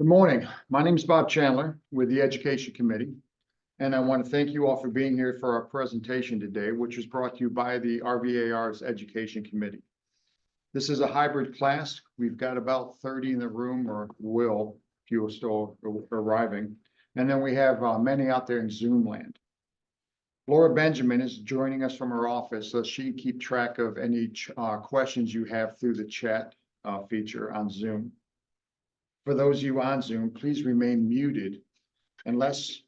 Good morning. My name is Bob Chandler with the Education Committee, and I want to thank you all for being here for our presentation today, which was brought to you by the RVAR's Education Committee. This is a hybrid class. We've got about 30 in the room, or will, if you are still arriving. And then we have many out there in Zoom land. Laura Benjamin is joining us from her office, so she can keep track of any questions you have through the chat feature on Zoom. For those of you on Zoom, please remain muted unless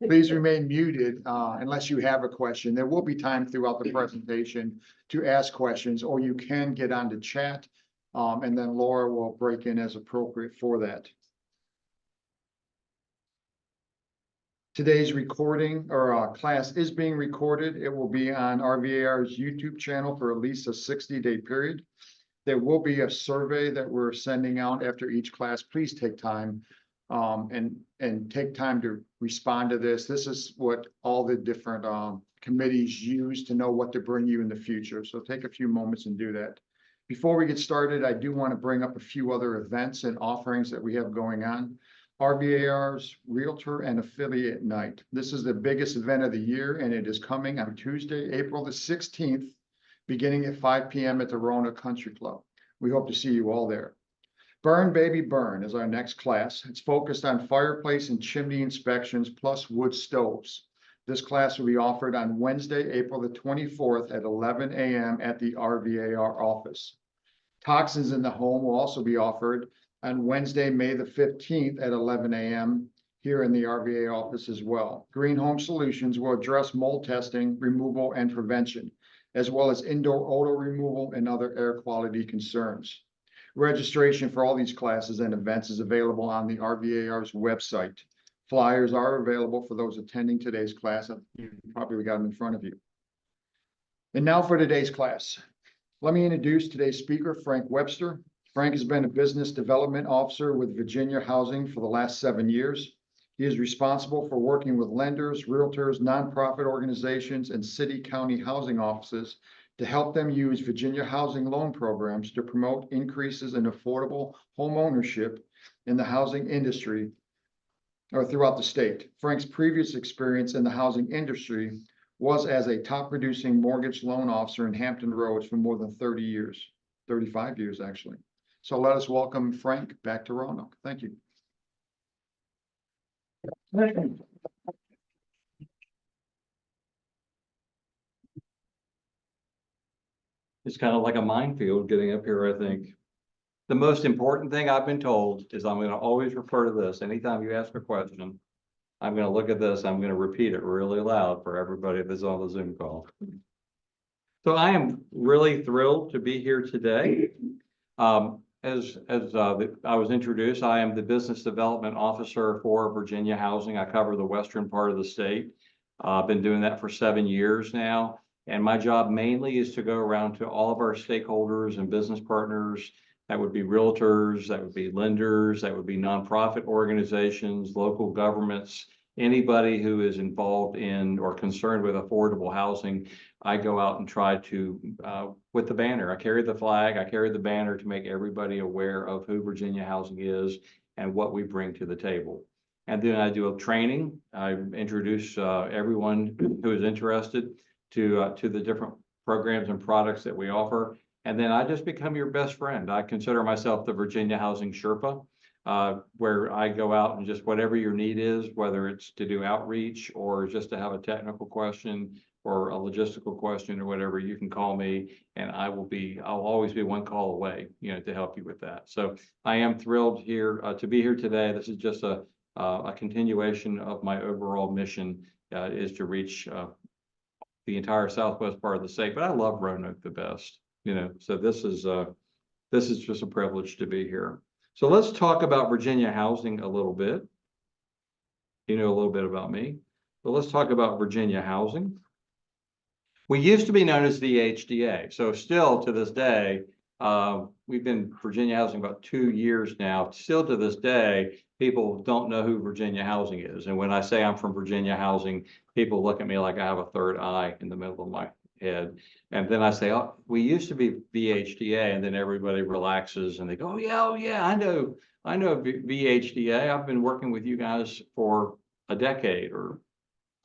you have a question. There will be time throughout the presentation to ask questions, or you can get on the chat, and then Laura will break in as appropriate for that. Today's recording or class is being recorded. It will be on RVAR's YouTube channel for at least a 60-day period. There will be a survey that we're sending out after each class. Please take time and take time to respond to this. This is what all the different committees use to know what to bring you in the future. So take a few moments and do that. Before we get started, I do want to bring up a few other events and offerings that we have going on. RVAR's Realtor and Affiliate Night. This is the biggest event of the year, and it is coming on Tuesday, April the 16th. Beginning at 5 p.m. at the Roanoke Country Club. We hope to see you all there. Burn Baby Burn is our next class. It's focused on fireplace and chimney inspections plus wood stoves. This class will be offered on Wednesday, April the 24th at 11 a.m. at the RVAR office. Toxins in the Home will also be offered on Wednesday, May the 15th at 11 a.m. here in the RVA office as well. Green Home Solutions will address mold testing, removal, and prevention, as well as indoor odor removal and other air quality concerns. Registration for all these classes and events is available on the RVAR's website. Flyers are available for those attending today's class. You probably got them in front of you. And now for today's class. Let me introduce today's speaker, Frank Webster. Frank has been a business development officer with Virginia Housing for the last 7 years. He is responsible for working with lenders, realtors, nonprofit organizations, and city county housing offices to help them use Virginia housing loan programs to promote increases in affordable home ownership in the housing industry or throughout the state. Frank's previous experience in the housing industry was as a top producing mortgage loan officer in Hampton Roads for more than 30 years, 35 years actually. So let us welcome Frank back to Roanoke. Thank you. It's kind of like a minefield getting up here, I think. The most important thing I've been told is I'm going to always refer to this. Anytime you ask a question, I'm going to look at this. I'm going to repeat it really loud for everybody that's on the Zoom call. So I am really thrilled to be here today. As I was introduced, I am the Business Development Officer for Virginia Housing. I cover the western part of the state. I've been doing that for 7 years now. And my job mainly is to go around to all of our stakeholders and business partners. That would be realtors, that would be lenders, that would be nonprofit organizations, local governments, anybody who is involved in or concerned with affordable housing. I go out and try to, with the banner, I carry the flag, I carry the banner to make everybody aware of who Virginia Housing is and what we bring to the table. And then I do a training. I introduce everyone who is interested to the different programs and products that we offer. And then I just become your best friend. I consider myself the Virginia Housing Sherpa, where I go out and just whatever your need is, whether it's to do outreach or just to have a technical question or a logistical question or whatever, you can call me and I'll always be one call away, to help you with that. So I am thrilled here to be here today. This is just a continuation of my overall mission is to reach the entire southwest part of the state, but I love Roanoke the best, so this is just a privilege to be here. So let's talk about Virginia Housing a little bit. You know a little bit about me, but let's talk about Virginia Housing. We used to be known as the HDA. So still to this day, we've been Virginia Housing about 2 years now. Still to this day, people don't know who Virginia Housing is. And when I say I'm from Virginia Housing, people look at me like I have a third eye in the middle of my head. And then I say, oh, we used to be VHDA, and then everybody relaxes and they go, oh yeah, I know VHDA. I've been working with you guys for a decade or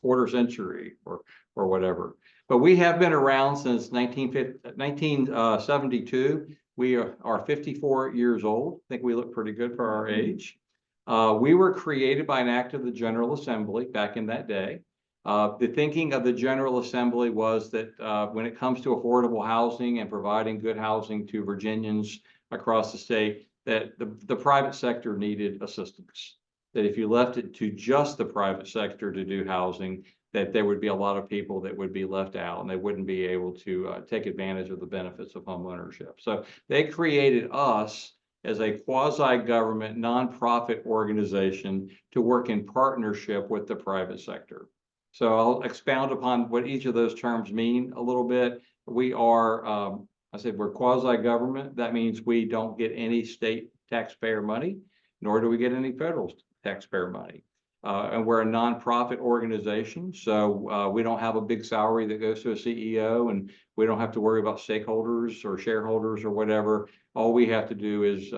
quarter century or whatever. But we have been around since 1972. We are 54 years old. I think we look pretty good for our age. We were created by an act of the General Assembly back in that day. The thinking of the General Assembly was that when it comes to affordable housing and providing good housing to Virginians across the state, that the private sector needed assistance. That if you left it to just the private sector to do housing, that there would be a lot of people that would be left out and they wouldn't be able to take advantage of the benefits of home ownership. So they created us as a quasi-government nonprofit organization to work in partnership with the private sector. So I'll expound upon what each of those terms mean a little bit. We are, I said we're quasi-government. That means we don't get any state taxpayer money, nor do we get any federal taxpayer money. And we're a nonprofit organization, so we don't have a big salary that goes to a CEO, and we don't have to worry about stakeholders or shareholders or whatever. All we have to do is,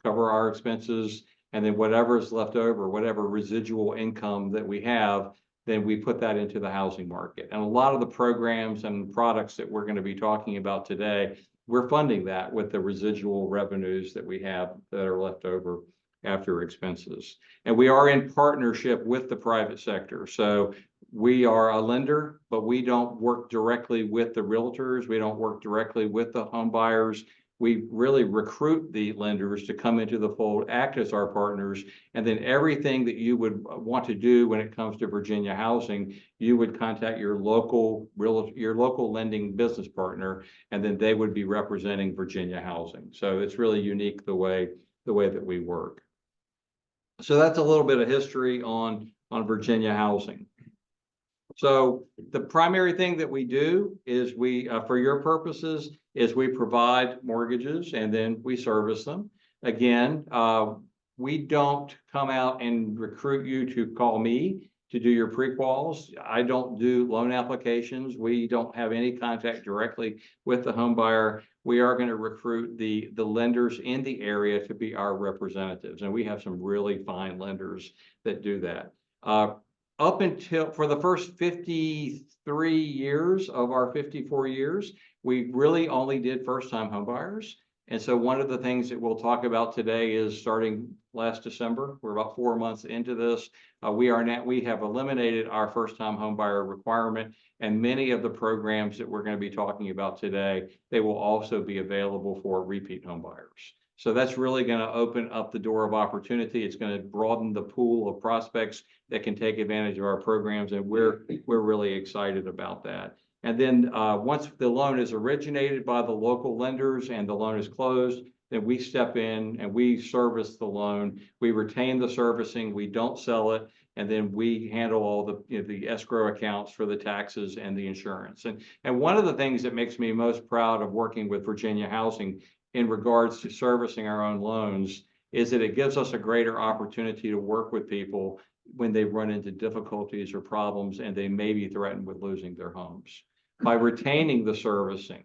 cover our expenses, and then whatever is left over, whatever residual income that we have, then we put that into the housing market. And a lot of the programs and products that we're going to be talking about today, we're funding that with the residual revenues that we have that are left over after expenses. And we are in partnership with the private sector. So we are a lender, but we don't work directly with the realtors. We don't work directly with the home buyers. We really recruit the lenders to come into the fold, act as our partners, and then everything that you would want to do when it comes to Virginia housing, you would contact your local lending business partner, and then they would be representing Virginia housing. So it's really unique the way that we work. So that's a little bit of history on Virginia housing. So the primary thing that we do is we, for your purposes, is we provide mortgages and then we service them. Again, we don't come out and recruit you to call me to do your pre-quals. I don't do loan applications. We don't have any contact directly with the home buyer. We are going to recruit the lenders in the area to be our representatives. And we have some really fine lenders that do that. Up until for the first 53 years of our 54 years, we really only did first-time home buyers. And so one of the things that we'll talk about today is starting last December, we're about 4 months into this. We have eliminated our first-time home buyer requirement, and many of the programs that we're going to be talking about today, they will also be available for repeat home buyers. So that's really going to open up the door of opportunity. It's going to broaden the pool of prospects that can take advantage of our programs, and we're really excited about that. And then once the loan is originated by the local lenders and the loan is closed, then we step in and we service the loan. We retain the servicing, we don't sell it, and then we handle all the escrow accounts for the taxes and the insurance. And one of the things that makes me most proud of working with Virginia Housing in regards to servicing our own loans is that it gives us a greater opportunity to work with people when they run into difficulties or problems and they may be threatened with losing their homes. By retaining the servicing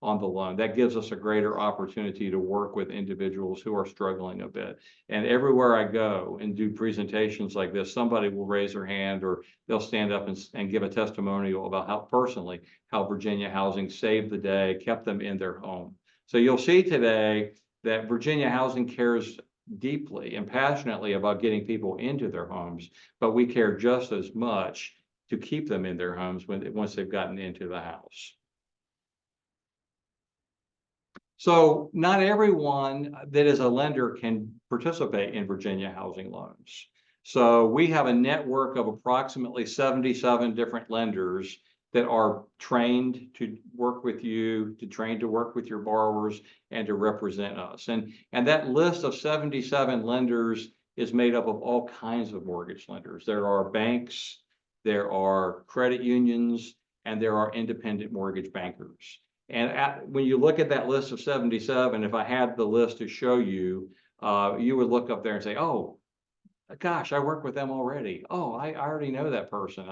on the loan, that gives us a greater opportunity to work with individuals who are struggling a bit. And everywhere I go and do presentations like this, somebody will raise their hand or they'll stand up and give a testimonial about how Virginia Housing saved the day, kept them in their home. So you'll see today that Virginia Housing cares deeply and passionately about getting people into their homes, but we care just as much to keep them in their homes once they've gotten into the house. So not everyone that is a lender can participate in Virginia housing loans. So we have a network of approximately 77 different lenders that are trained to work with you, trained to work with your borrowers, and to represent us. And that list of 77 lenders is made up of all kinds of mortgage lenders. There are banks, there are credit unions, and there are independent mortgage bankers. And when you look at that list of 77, if I had the list to show you, you would look up there and say, oh, gosh, I work with them already. Oh, I already know that person.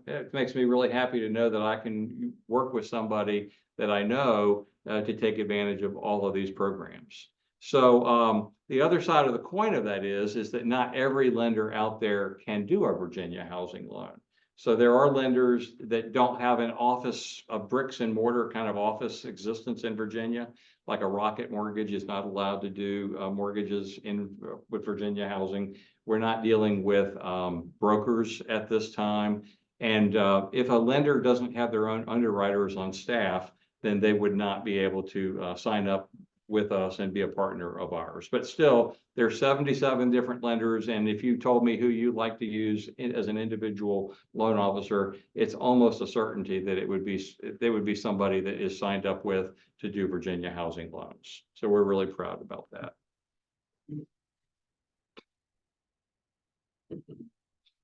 It makes me really happy to know that I can work with somebody that I know to take advantage of all of these programs. So the other side of the coin of that is that not every lender out there can do a Virginia housing loan. So there are lenders that don't have an office, a bricks and mortar kind of office existence in Virginia. Like a Rocket Mortgage is not allowed to do mortgages with Virginia housing. We're not dealing with brokers at this time. And if a lender doesn't have their own underwriters on staff, then they would not be able to sign up with us and be a partner of ours. But still, there's 77 different lenders. And if you told me who you like to use as an individual loan officer, it's almost a certainty that it would be somebody that is signed up with to do Virginia housing loans. So we're really proud about that.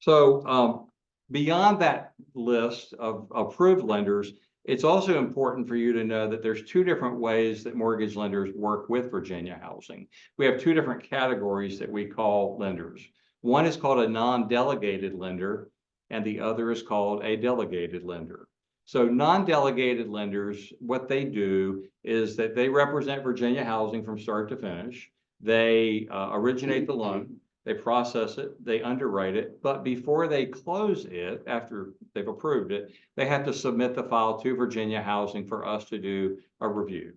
So beyond that list of approved lenders, it's also important for you to know that there's two different ways that mortgage lenders work with Virginia housing. We have two different categories that we call lenders. One is called a non-delegated lender, and the other is called a delegated lender. So non-delegated lenders, what they do is that they represent Virginia housing from start to finish. They originate the loan. They process it, they underwrite it, but before they close it, after they've approved it, they have to submit the file to Virginia Housing for us to do a review.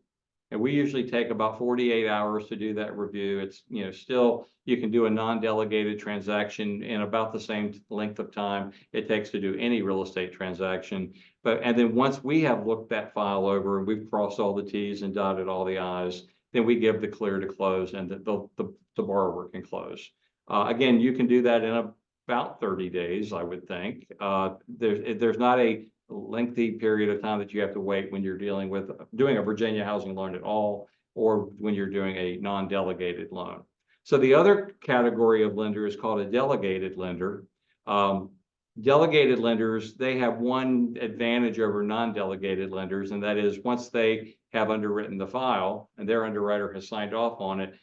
And we usually take about 48 hours to do that review. It's, still, you can do a non-delegated transaction in about the same length of time it takes to do any real estate transaction. And then once we have looked that file over and we've crossed all the T's and dotted all the I's, then we give the clear to close and the borrower can close. Again, you can do that in about 30 days, I would think. There's not a lengthy period of time that you have to wait when you're doing a Virginia housing loan at all, or when you're doing a non-delegated loan. So the other category of lender is called a delegated lender. Delegated lenders, they have one advantage over non-delegated lenders, and that is once they have underwritten the file and their underwriter has signed off on it,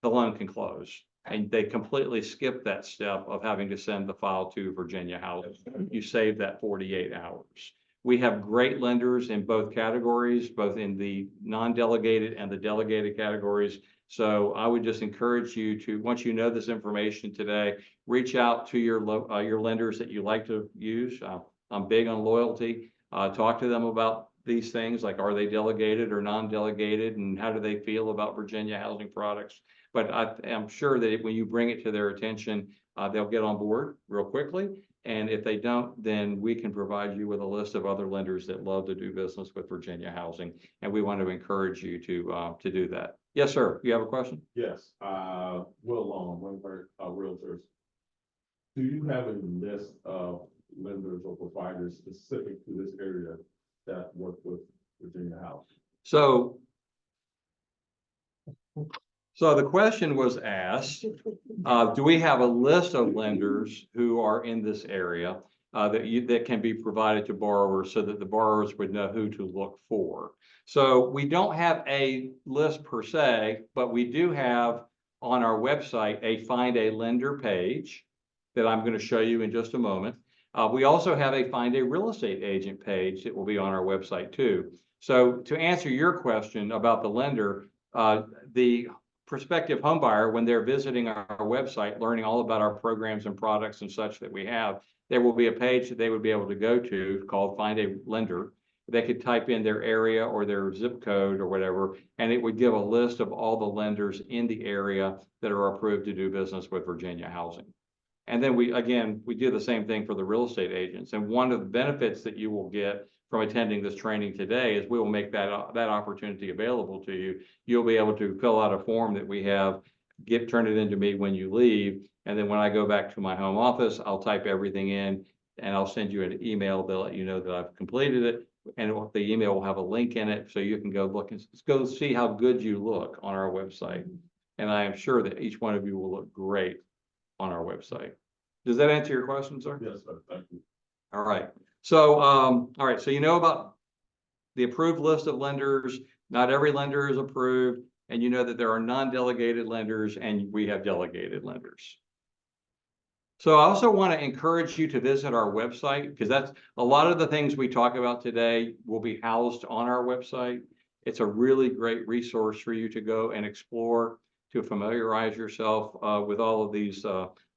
the loan can close. And they completely skip that step of having to send the file to Virginia Housing. You save that 48 hours. We have great lenders in both categories, both in the non-delegated and the delegated categories. So I would just encourage you to, once you know this information today, reach out to your lenders that you like to use. I'm big on loyalty. Talk to them about these things, like are they delegated or non-delegated, and how do they feel about Virginia housing products? But I'm sure that when you bring it to their attention, they'll get on board real quickly. And if they don't, then we can provide you with a list of other lenders that love to do business with Virginia housing. And we want to encourage you to do that. Yes, sir. You have a question? Yes, Will Long, Homebuyers, Realtors. Do you have a list of lenders or providers specific to this area that work with Virginia Housing? So the question was asked, do we have a list of lenders who are in this area that can be provided to borrowers so that the borrowers would know who to look for? So we don't have a list per se, but we do have on our website a Find a Lender page that I'm going to show you in just a moment. We also have a Find a Real Estate Agent page that will be on our website too. So to answer your question about the lender, the prospective home buyer, when they're visiting our website, learning all about our programs and products and such that we have, there will be a page that they would be able to go to called Find a Lender. They could type in their area or their zip code or whatever, and it would give a list of all the lenders in the area that are approved to do business with Virginia Housing. And then we do the same thing for the real estate agents. And one of the benefits that you will get from attending this training today is we will make that opportunity available to you. You'll be able to fill out a form that we have, turn it into me when you leave. And then when I go back to my home office, I'll type everything in and I'll send you an email. They'll let you know that I've completed it. And the email will have a link in it so you can go look and go see how good you look on our website. And I am sure that each one of you will look great on our website. Does that answer your question, sir? Yes, sir. Thank you. All right. So, all right. So you know about the approved list of lenders. Not every lender is approved, and you know that there are non-delegated lenders, and we have delegated lenders. So I also want to encourage you to visit our website, because that's a lot of the things we talk about today will be housed on our website. It's a really great resource for you to go and explore, to familiarize yourself with all of these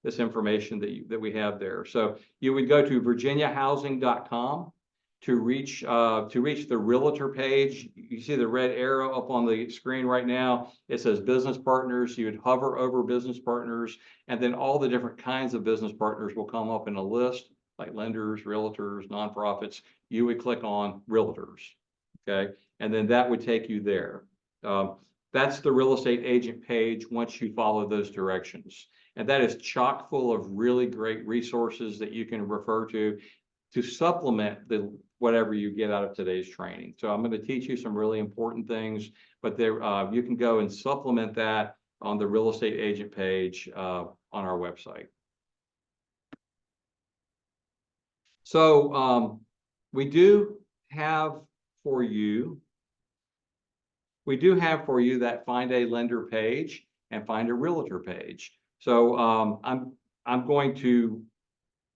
this information that we have there. So you would go to virginiahousing.com to reach the realtor page. You see the red arrow up on the screen right now. It says business partners. You would hover over business partners, and then all the different kinds of business partners will come up in a list, like lenders, realtors, nonprofits. You would click on realtors, okay? And then that would take you there. That's the real estate agent page once you follow those directions. And that is chock full of really great resources that you can refer to supplement whatever you get out of today's training. So I'm going to teach you some really important things, but there you can go and supplement that on the real estate agent page on our website. So we do have for you that find a lender page and find a realtor page. So I'm going to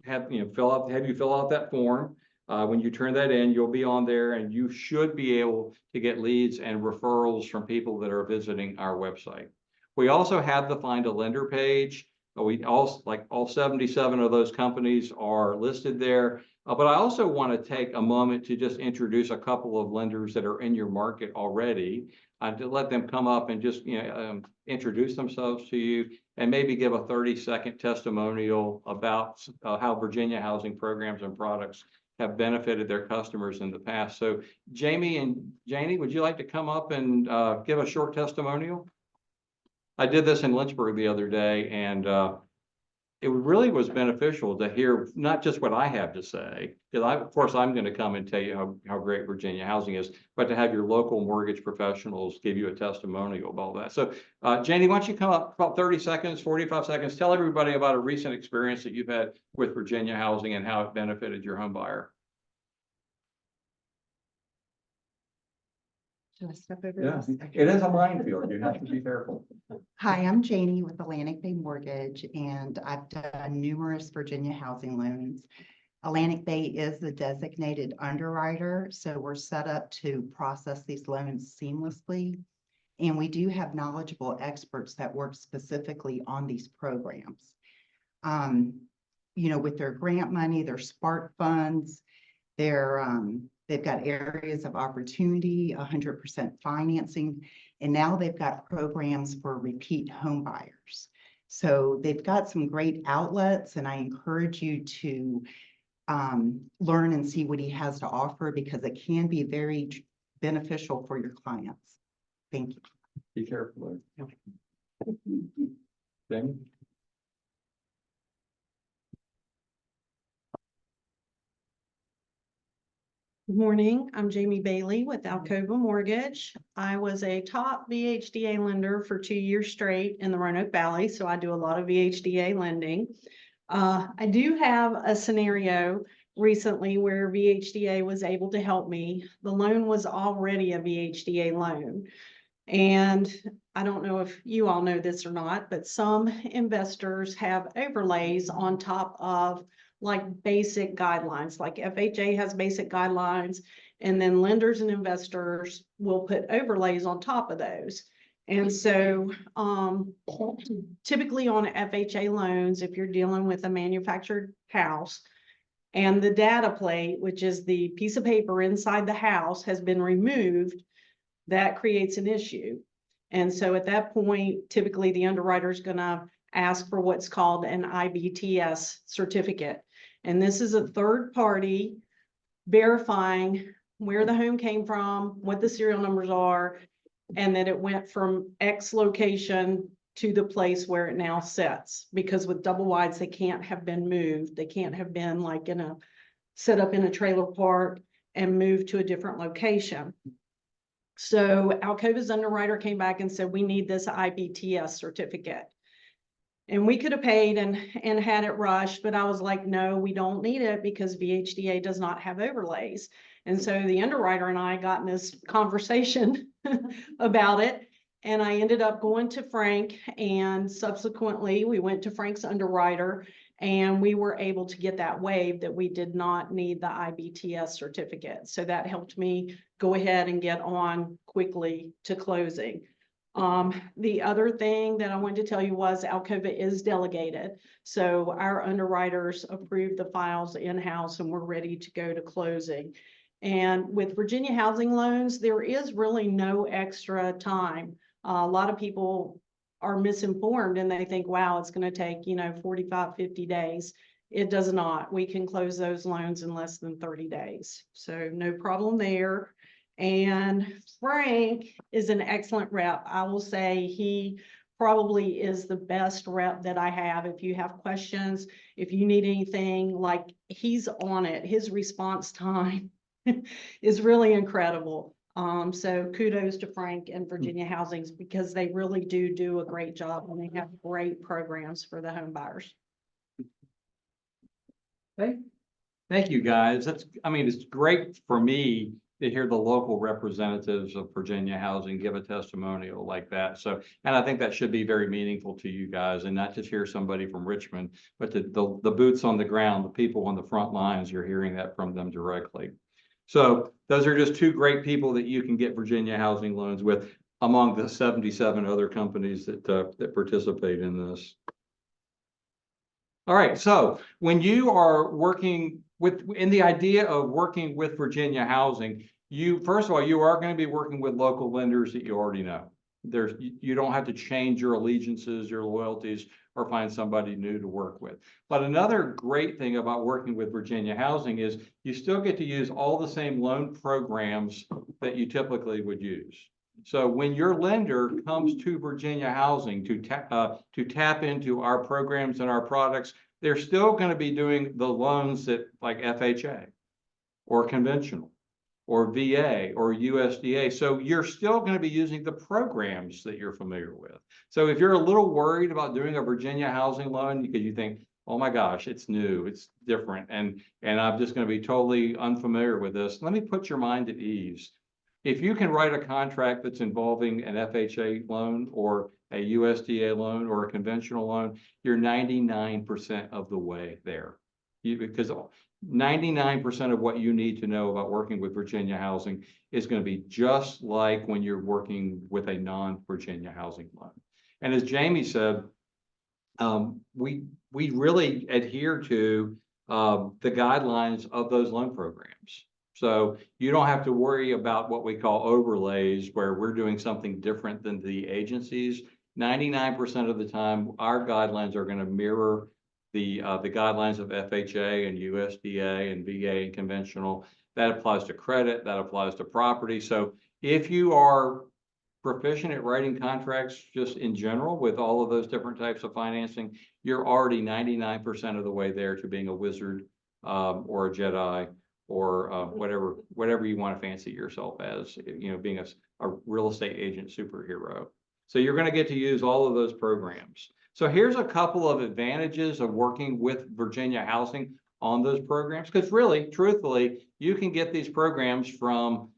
have you fill out that form. When you turn that in, you'll be on there, and you should be able to get leads and referrals from people that are visiting our website. We also have the Find a Lender page. All 77 of those companies are listed there. But I also want to take a moment to just introduce a couple of lenders that are in your market already, to let them come up and just introduce themselves to you, and maybe give a 30-second testimonial about how Virginia Housing programs and products have benefited their customers in the past. So Jamie and Janie, would you like to come up and give a short testimonial? I did this in Lynchburg the other day, and it really was beneficial to hear not just what I have to say, because of course I'm going to come and tell you how great Virginia Housing is, but to have your local mortgage professionals give you a testimonial about that. So Janie, why don't you come up about 30 seconds, 45 seconds, tell everybody about a recent experience that you've had with Virginia Housing and how it benefited your home buyer. Should I step over Yeah, this? it is a minefield. You have to be careful. Hi, I'm Janie with Atlantic Bay Mortgage, and I've done numerous Virginia housing loans. Atlantic Bay is the designated underwriter, so we're set up to process these loans seamlessly. And we do have knowledgeable experts that work specifically on these programs. With their grant money, their spark funds, they've got areas of opportunity, 100% financing, and now they've got programs for repeat home buyers. So they've got some great outlets, and I encourage you to learn and see what he has to offer, because it can be very beneficial for your clients. Thank you. Be careful. Jamie? Good morning, I'm Jamie Bailey with Alcova Mortgage. I was a top VHDA lender for 2 years straight in the Roanoke Valley, so I do a lot of VHDA lending. I do have a scenario recently where VHDA was able to help me. The loan was already a VHDA loan. And I don't know if you all know this or not, but some investors have overlays on top of like basic guidelines, like FHA has basic guidelines, and then lenders and investors will put overlays on top of those. And so typically on FHA loans, if you're dealing with a manufactured house and the data plate, which is the piece of paper inside the house, has been removed, that creates an issue. And so at that point, typically the underwriter is going to ask for what's called an IBTS certificate. And this is a third party verifying where the home came from, what the serial numbers are, and that it went from X location to the place where it now sits. Because with double wides, they can't have been moved. They can't have been like set up in a trailer park and moved to a different location. So Alcova's underwriter came back and said, we need this IBTS certificate. And we could have paid and had it rushed, but I was like, no, we don't need it because VHDA does not have overlays. And so the underwriter and I got in this conversation about it. And I ended up going to Frank, and subsequently we went to Frank's underwriter, And we were able to get that waived, that we did not need the IBTS certificate. So that helped me go ahead and get on quickly to closing. The other thing that I wanted to tell you was Alcova is delegated. So our underwriters approved the files in-house and we're ready to go to closing. And with Virginia housing loans, there is really no extra time. A lot of people are misinformed and they think, wow, it's going to take, 45, 50 days. It does not. We can close those loans in less than 30 days. So no problem there. And Frank is an excellent rep. I will say he probably is the best rep that I have. If you have questions, if you need anything, like, he's on it. His response time is really incredible. So kudos to Frank and Virginia Housings, because they really do a great job and they have great programs for the home buyers. Thank you, guys. It's great for me to hear the local representatives of Virginia Housing give a testimonial like that. So, and I think that should be very meaningful to you guys, and not just hear somebody from Richmond, but the boots on the ground, the people on the front lines, you're hearing that from them directly. So those are just two great people that you can get Virginia housing loans with among the 77 other companies that participate in this. All right, so when you are working in the idea of working with Virginia Housing, first of all, you are going to be working with local lenders that you already know. You don't have to change your allegiances, your loyalties, or find somebody new to work with. But another great thing about working with Virginia Housing is you still get to use all the same loan programs that you typically would use. So when your lender comes to Virginia Housing to tap into our programs and our products, they're still going to be doing the loans that, like FHA or conventional or VA or USDA. So you're still going to be using the programs that you're familiar with. So if you're a little worried about doing a Virginia housing loan because you think, oh my gosh, it's new, it's different, and I'm just going to be totally unfamiliar with this, let me put your mind at ease. If you can write a contract that's involving an FHA loan or a USDA loan or a conventional loan, you're 99% of the way there. Because 99% of what you need to know about working with Virginia Housing is going to be just like when you're working with a non-Virginia housing loan. And as Jamie said, we really adhere to the guidelines of those loan programs. So you don't have to worry about what we call overlays, where we're doing something different than the agencies. 99% of the time, our guidelines are going to mirror the guidelines of FHA and USDA and VA and conventional. That applies to credit, that applies to property. So if you are proficient at writing contracts just in general with all of those different types of financing, you're already 99% of the way there to being a wizard or a Jedi, or whatever you want to fancy yourself as, being a real estate agent superhero. So you're going to get to use all of those programs. So here's a couple of advantages of working with Virginia Housing on those programs, because really, truthfully, you can get these programs from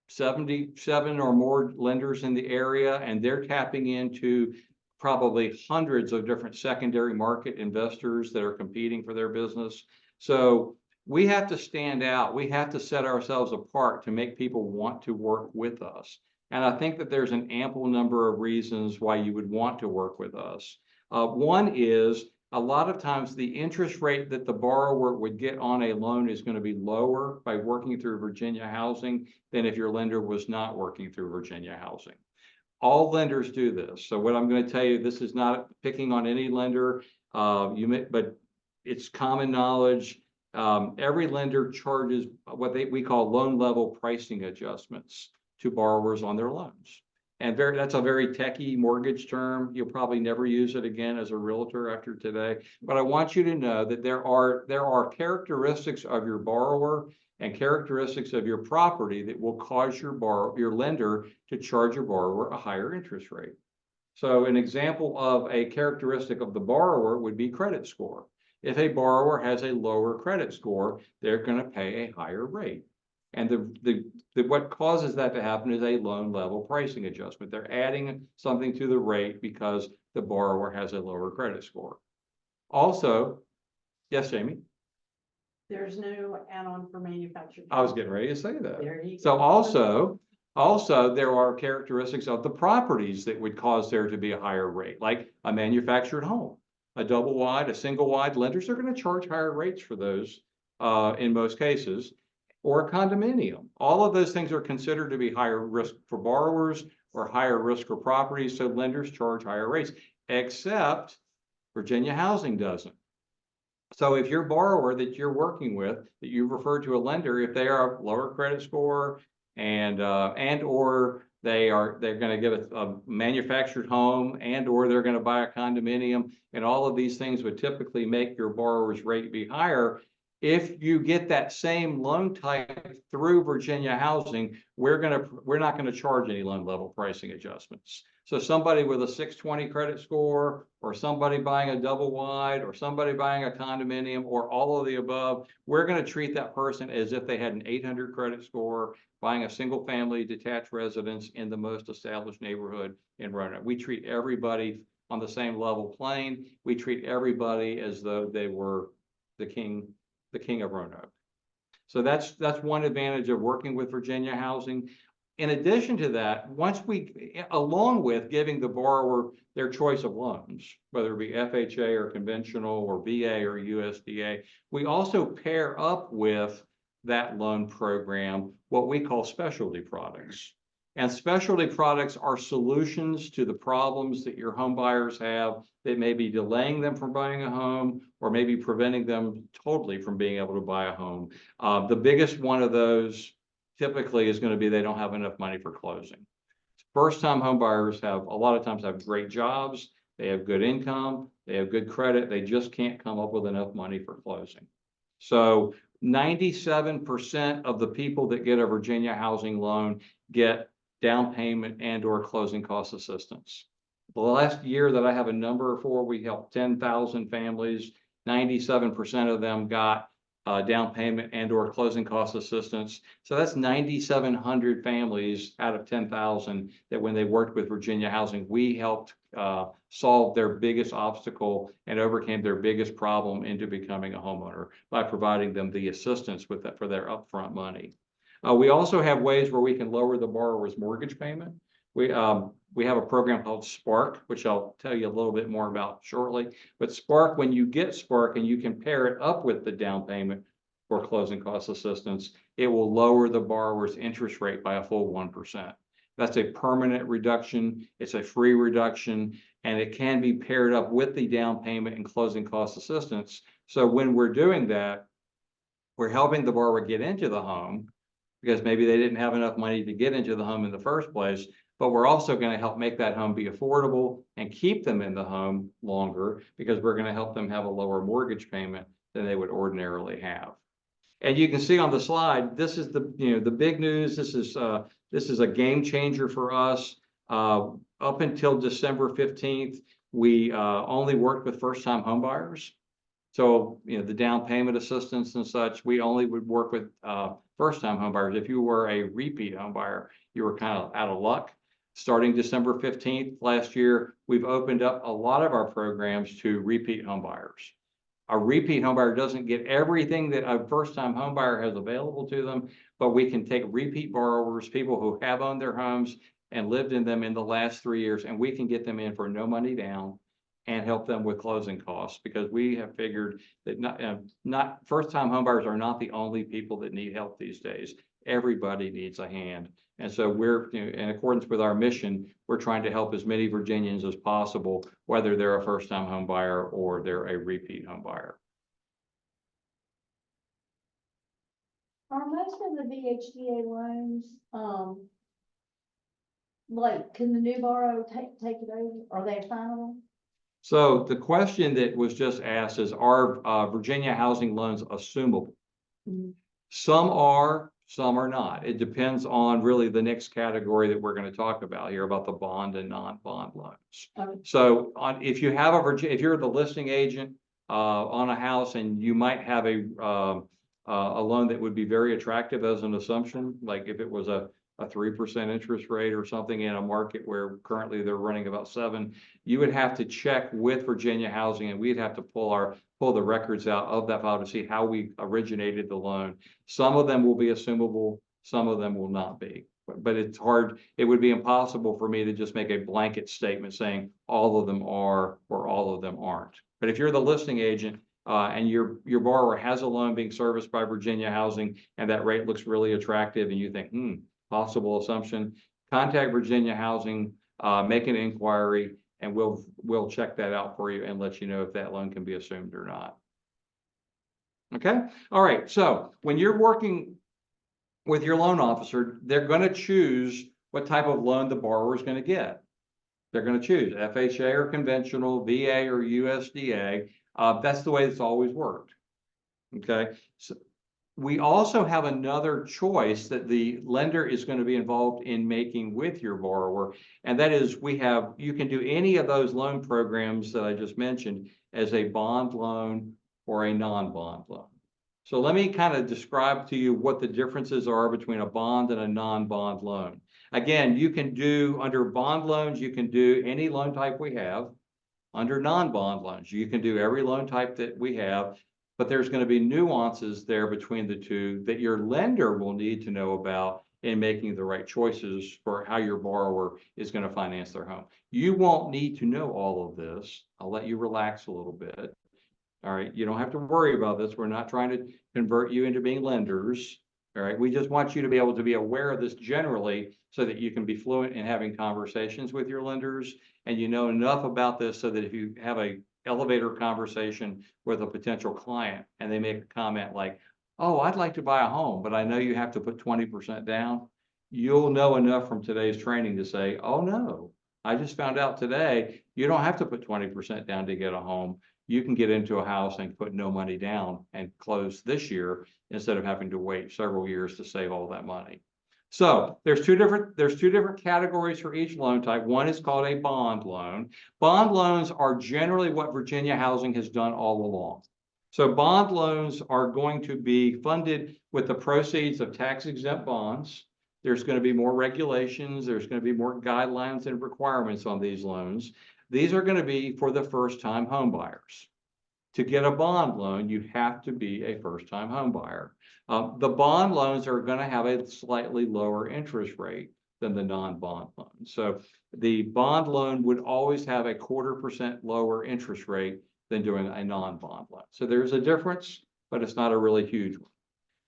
77 or more lenders in the area, and they're tapping into probably hundreds of different secondary market investors that are competing for their business. So we have to stand out. We have to set ourselves apart to make people want to work with us. And I think that there's an ample number of reasons why you would want to work with us. One is, a lot of times the interest rate that the borrower would get on a loan is going to be lower by working through Virginia Housing than if your lender was not working through Virginia Housing. All lenders do this. So what I'm going to tell you, this is not picking on any lender, but it's common knowledge. Every lender charges what we call loan level pricing adjustments to borrowers on their loans. And that's a very techie mortgage term. You'll probably never use it again as a realtor after today. But I want you to know that there are characteristics of your borrower and characteristics of your property that will cause your lender to charge your borrower a higher interest rate. So an example of a characteristic of the borrower would be credit score. If a borrower has a lower credit score, they're going to pay a higher rate. And what causes that to happen is a loan level pricing adjustment. They're adding something to the rate because the borrower has a lower credit score. Also, yes, Jamie, There's no add-on for manufactured. I was getting ready to say that. There you So go. also there are characteristics of the properties that would cause there to be a higher rate, like a manufactured home. A double wide, a single wide, lenders are going to charge higher rates for those in most cases, or a condominium. All of those things are considered to be higher risk for borrowers or higher risk for properties, so lenders charge higher rates, except Virginia Housing doesn't. So if your borrower that you're working with, that you refer to a lender, if they are a lower credit score and or they're going to get a manufactured home and or they're going to buy a condominium, and all of these things would typically make your borrower's rate be higher. If you get that same loan type through Virginia Housing, we're not going to charge any loan level pricing adjustments. So somebody with a 620 credit score, or somebody buying a double wide, or somebody buying a condominium, or all of the above, we're going to treat that person as if they had an 800 credit score, buying a single family detached residence in the most established neighborhood in Roanoke. We treat everybody on the same level playing. We treat everybody as though they were the king of Roanoke. So that's one advantage of working with Virginia Housing. In addition to that, along with giving the borrower their choice of loans, whether it be FHA or conventional or VA or USDA, we also pair up with that loan program what we call specialty products. And specialty products are solutions to the problems that your home buyers have that may be delaying them from buying a home or maybe preventing them totally from being able to buy a home. The biggest one of those typically is going to be they don't have enough money for closing. First-time home buyers a lot of times have great jobs, they have good income, they have good credit, they just can't come up with enough money for closing. So 97% of the people that get a Virginia Housing loan get down payment and or closing cost assistance. The last year that I have a number for, we helped 10,000 families. 97% of them got down payment and or closing cost assistance. So that's 9,700 families out of 10,000 that when they worked with Virginia Housing, we helped solve their biggest obstacle and overcame their biggest problem into becoming a homeowner by providing them the assistance for their upfront money. We also have ways where we can lower the borrower's mortgage payment. We have a program called Spark, which I'll tell you a little bit more about shortly. But Spark, when you get Spark and you can pair it up with the down payment for closing cost assistance, it will lower the borrower's interest rate by a full 1%. That's a permanent reduction. It's a free reduction, and it can be paired up with the down payment and closing cost assistance. So when we're doing that, we're helping the borrower get into the home because maybe they didn't have enough money to get into the home in the first place. But we're also going to help make that home be affordable and keep them in the home longer because we're going to help them have a lower mortgage payment than they would ordinarily have. And you can see on the slide, this is the big news. This is a game changer for us. Up until December 15th, we only worked with first-time home buyers. So, the down payment assistance and such, we only would work with first-time home buyers. If you were a repeat home buyer, you were kind of out of luck. Starting December 15th last year, we've opened up a lot of our programs to repeat home buyers. A repeat home buyer doesn't get everything that a first-time home buyer has available to them, but we can take repeat borrowers, people who have owned their homes and lived in them in the last 3 years, and we can get them in for no money down and help them with closing costs, because we have figured that not first-time homebuyers are not the only people that need help these days. Everybody needs a hand. And so we're, in accordance with our mission, we're trying to help as many Virginians as possible, whether they're a first-time home buyer or they're a repeat home buyer. Are most of the VHDA loans, like, can the new borrower take it over? Are they assignable? So the question that was just asked is, are Virginia housing loans assumable? Mhm. Some are, some are not. It depends on really the next category that we're going to talk about here, about the bond and non-bond loans. Okay. So if you have if you're the listing agent on a house, and you might have a loan that would be very attractive as an assumption, like if it was a a 3% interest rate or something in a market where currently they're running about 7%, you would have to check with Virginia Housing, and we'd have to pull the records out of that file to see how we originated the loan. Some of them will be assumable, some of them will not be. But it's hard, it would be impossible for me to just make a blanket statement saying all of them are or all of them aren't. But if you're the listing agent, and your borrower has a loan being serviced by Virginia Housing, and that rate looks really attractive, and you think, possible assumption, contact Virginia Housing, make an inquiry, and we'll check that out for you and let you know if that loan can be assumed or not. Okay, all right. So when you're working with your loan officer, they're going to choose what type of loan the borrower is going to get. They're going to choose FHA or conventional, VA or USDA. That's the way it's always worked. Okay. So we also have another choice that the lender is going to be involved in making with your borrower. And that is you can do any of those loan programs that I just mentioned as a bond loan or a non-bond loan. So let me kind of describe to you what the differences are between a bond and a non-bond loan. Again, you can do under bond loans, you can do any loan type we have. Under non-bond loans, you can do every loan type that we have, but there's going to be nuances there between the two that your lender will need to know about in making the right choices for how your borrower is going to finance their home. You won't need to know all of this. I'll let you relax a little bit. All right, you don't have to worry about this. We're not trying to convert you into being lenders. All right, we just want you to be able to be aware of this generally so that you can be fluent in having conversations with your lenders, and you know enough about this so that if you have a elevator conversation with a potential client and they make a comment like, oh, I'd like to buy a home, but I know you have to put 20% down. You'll know enough from today's training to say, oh no, I just found out today, you don't have to put 20% down to get a home. You can get into a house and put no money down and close this year instead of having to wait several years to save all that money. So there's two different categories for each loan type. One is called a bond loan. Bond loans are generally what Virginia Housing has done all along. So bond loans are going to be funded with the proceeds of tax-exempt bonds. There's going to be more regulations. There's going to be more guidelines and requirements on these loans. These are going to be for the first-time home buyers. To get a bond loan, you have to be a first-time home buyer. The bond loans are going to have a slightly lower interest rate than the non-bond loan. So the bond loan would always have a 0.25% lower interest rate than doing a non-bond loan. So there's a difference, but it's not a really huge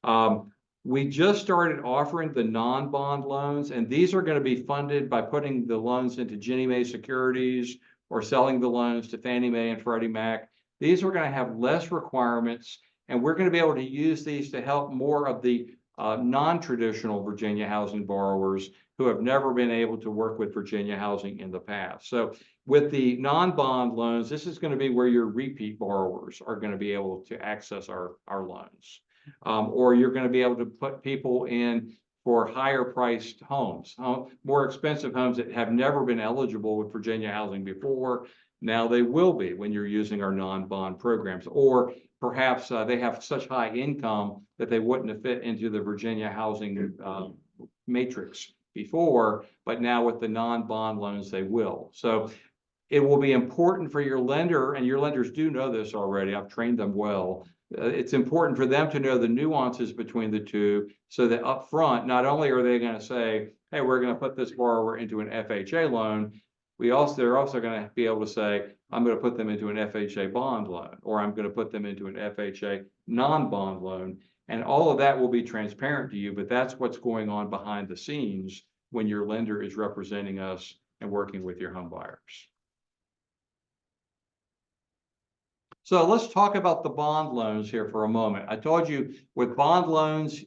one. We just started offering the non-bond loans, and these are going to be funded by putting the loans into Ginnie Mae securities or selling the loans to Fannie Mae and Freddie Mac. These are going to have less requirements, and we're going to be able to use these to help more of the non-traditional Virginia Housing borrowers who have never been able to work with Virginia Housing in the past. So with the non-bond loans, this is going to be where your repeat borrowers are going to be able to access our loans. Or you're going to be able to put people in for higher priced homes, more expensive homes that have never been eligible with Virginia Housing before. Now they will be when you're using our non-bond programs, or perhaps they have such high income that they wouldn't have fit into the Virginia Housing matrix before, but now with the non-bond loans, they will. So it will be important for your lender, and your lenders do know this already. I've trained them well. It's important for them to know the nuances between the two so that up front, not only are they going to say, hey, we're going to put this borrower into an FHA loan, they're also going to be able to say, I'm going to put them into an FHA bond loan, or I'm going to put them into an FHA non-bond loan. And all of that will be transparent to you, but that's what's going on behind the scenes when your lender is representing us and working with your home buyers. So let's talk about the bond loans here for a moment. I told you with bond loans,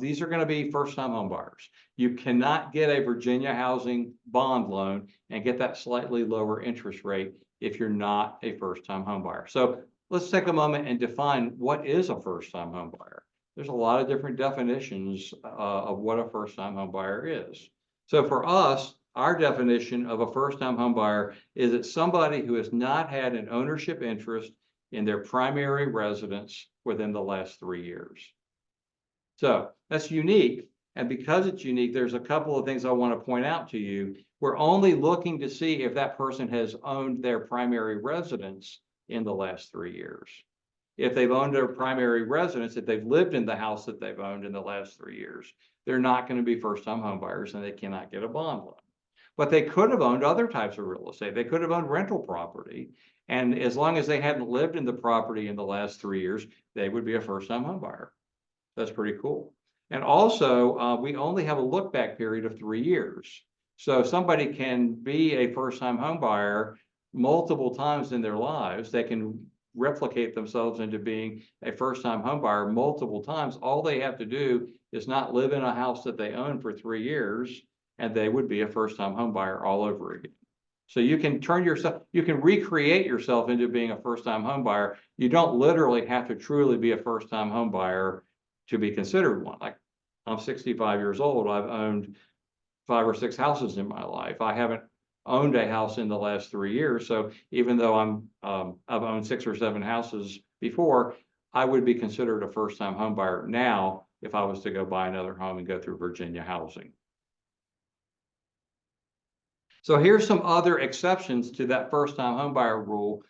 these are going to be first-time home buyers. You cannot get a Virginia Housing bond loan and get that slightly lower interest rate if you're not a first-time home buyer. So let's take a moment and define what is a first-time home buyer. There's a lot of different definitions of what a first-time home buyer is. So for us, our definition of a first-time home buyer is that somebody who has not had an ownership interest in their primary residence within the last 3 years. So that's unique. And because it's unique, there's a couple of things I want to point out to you. We're only looking to see if that person has owned their primary residence in the last 3 years. If they've owned their primary residence, if they've lived in the house that they've owned in the last 3 years, they're not going to be first-time home buyers and they cannot get a bond loan. But they could have owned other types of real estate. They could have owned rental property. And as long as they hadn't lived in the property in the last 3 years, they would be a first-time home buyer. That's pretty cool. And also, we only have a look-back period of 3 years. So somebody can be a first-time home buyer multiple times in their lives. They can replicate themselves into being a first-time home buyer multiple times. All they have to do is not live in a house that they own for 3 years, and they would be a first-time home buyer all over again. So you can you can recreate yourself into being a first-time home buyer. You don't literally have to truly be a first-time home buyer to be considered one. Like, I'm 65 years old. I've owned 5 or 6 houses in my life. I haven't owned a house in the last 3 years. So even though I've owned 6 or 7 houses before, I would be considered a first-time home buyer now if I was to go buy another home and go through Virginia housing. So here's some other exceptions to that first-time home buyer rule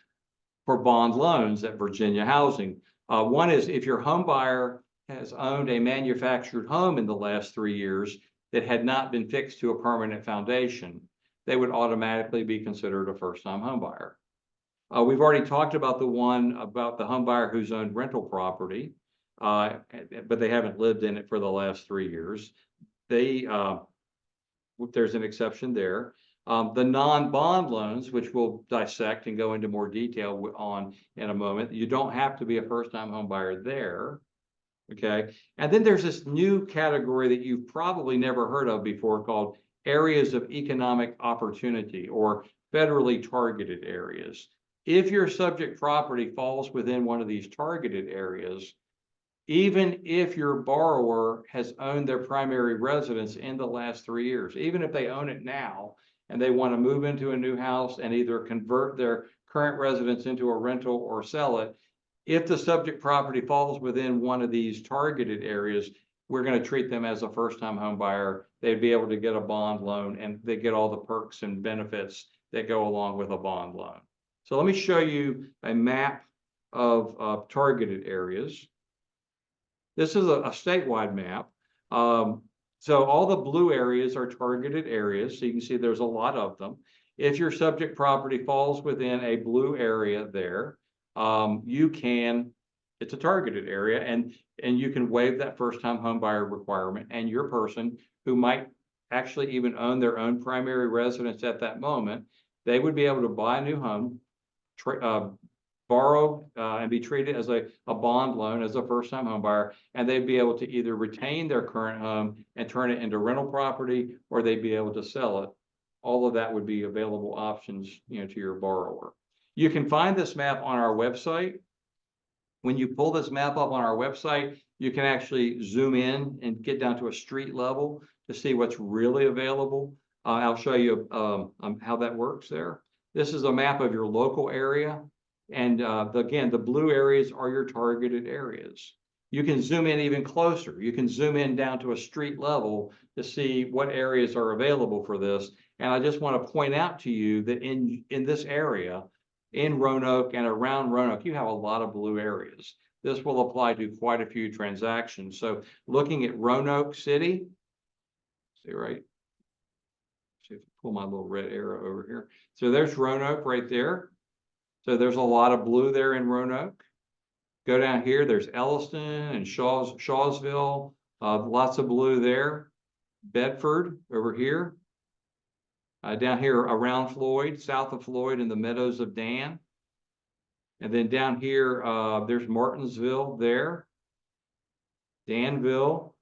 for bond loans at Virginia housing. One is if your home buyer has owned a manufactured home in the last 3 years that had not been fixed to a permanent foundation, they would automatically be considered a first-time home buyer. We've already talked about the one about the home buyer who's owned rental property, but they haven't lived in it for the last 3 years. There's an exception there. The non-bond loans, which we'll dissect and go into more detail on in a moment, you don't have to be a first-time home buyer there. Okay. And then there's this new category that you've probably never heard of before called areas of economic opportunity or federally targeted areas. If your subject property falls within one of these targeted areas, even if your borrower has owned their primary residence in the last 3 years, even if they own it now and they want to move into a new house and either convert their current residence into a rental or sell it, if the subject property falls within one of these targeted areas, we're going to treat them as a first-time home buyer. They'd be able to get a bond loan and they get all the perks and benefits that go along with a bond loan. So let me show you a map of targeted areas. This is a statewide map. So all the blue areas are targeted areas. So you can see there's a lot of them. If your subject property falls within a blue area there, it's a targeted area and you can waive that first-time home buyer requirement, and your person who might actually even own their own primary residence at that moment, they would be able to buy a new home, borrow and be treated as a bond loan as a first-time home buyer, and they'd be able to either retain their current home and turn it into rental property, or they'd be able to sell it. All of that would be available options, to your borrower. You can find this map on our website. When you pull this map up on our website, you can actually zoom in and get down to a street level to see what's really available. I'll show you how that works there. This is a map of your local area. And again, the blue areas are your targeted areas. You can zoom in even closer. You can zoom in down to a street level to see what areas are available for this. And I just want to point out to you that in this area, in Roanoke and around Roanoke, you have a lot of blue areas. This will apply to quite a few transactions. So looking at Roanoke City, see right? See if I pull my little red arrow over here. So there's Roanoke right there. So there's a lot of blue there in Roanoke. Go down here, there's Elliston and Shawsville, lots of blue there. Bedford over here. Down here around Floyd, south of Floyd in the meadows of Dan. And then down here, there's Martinsville there. Danville.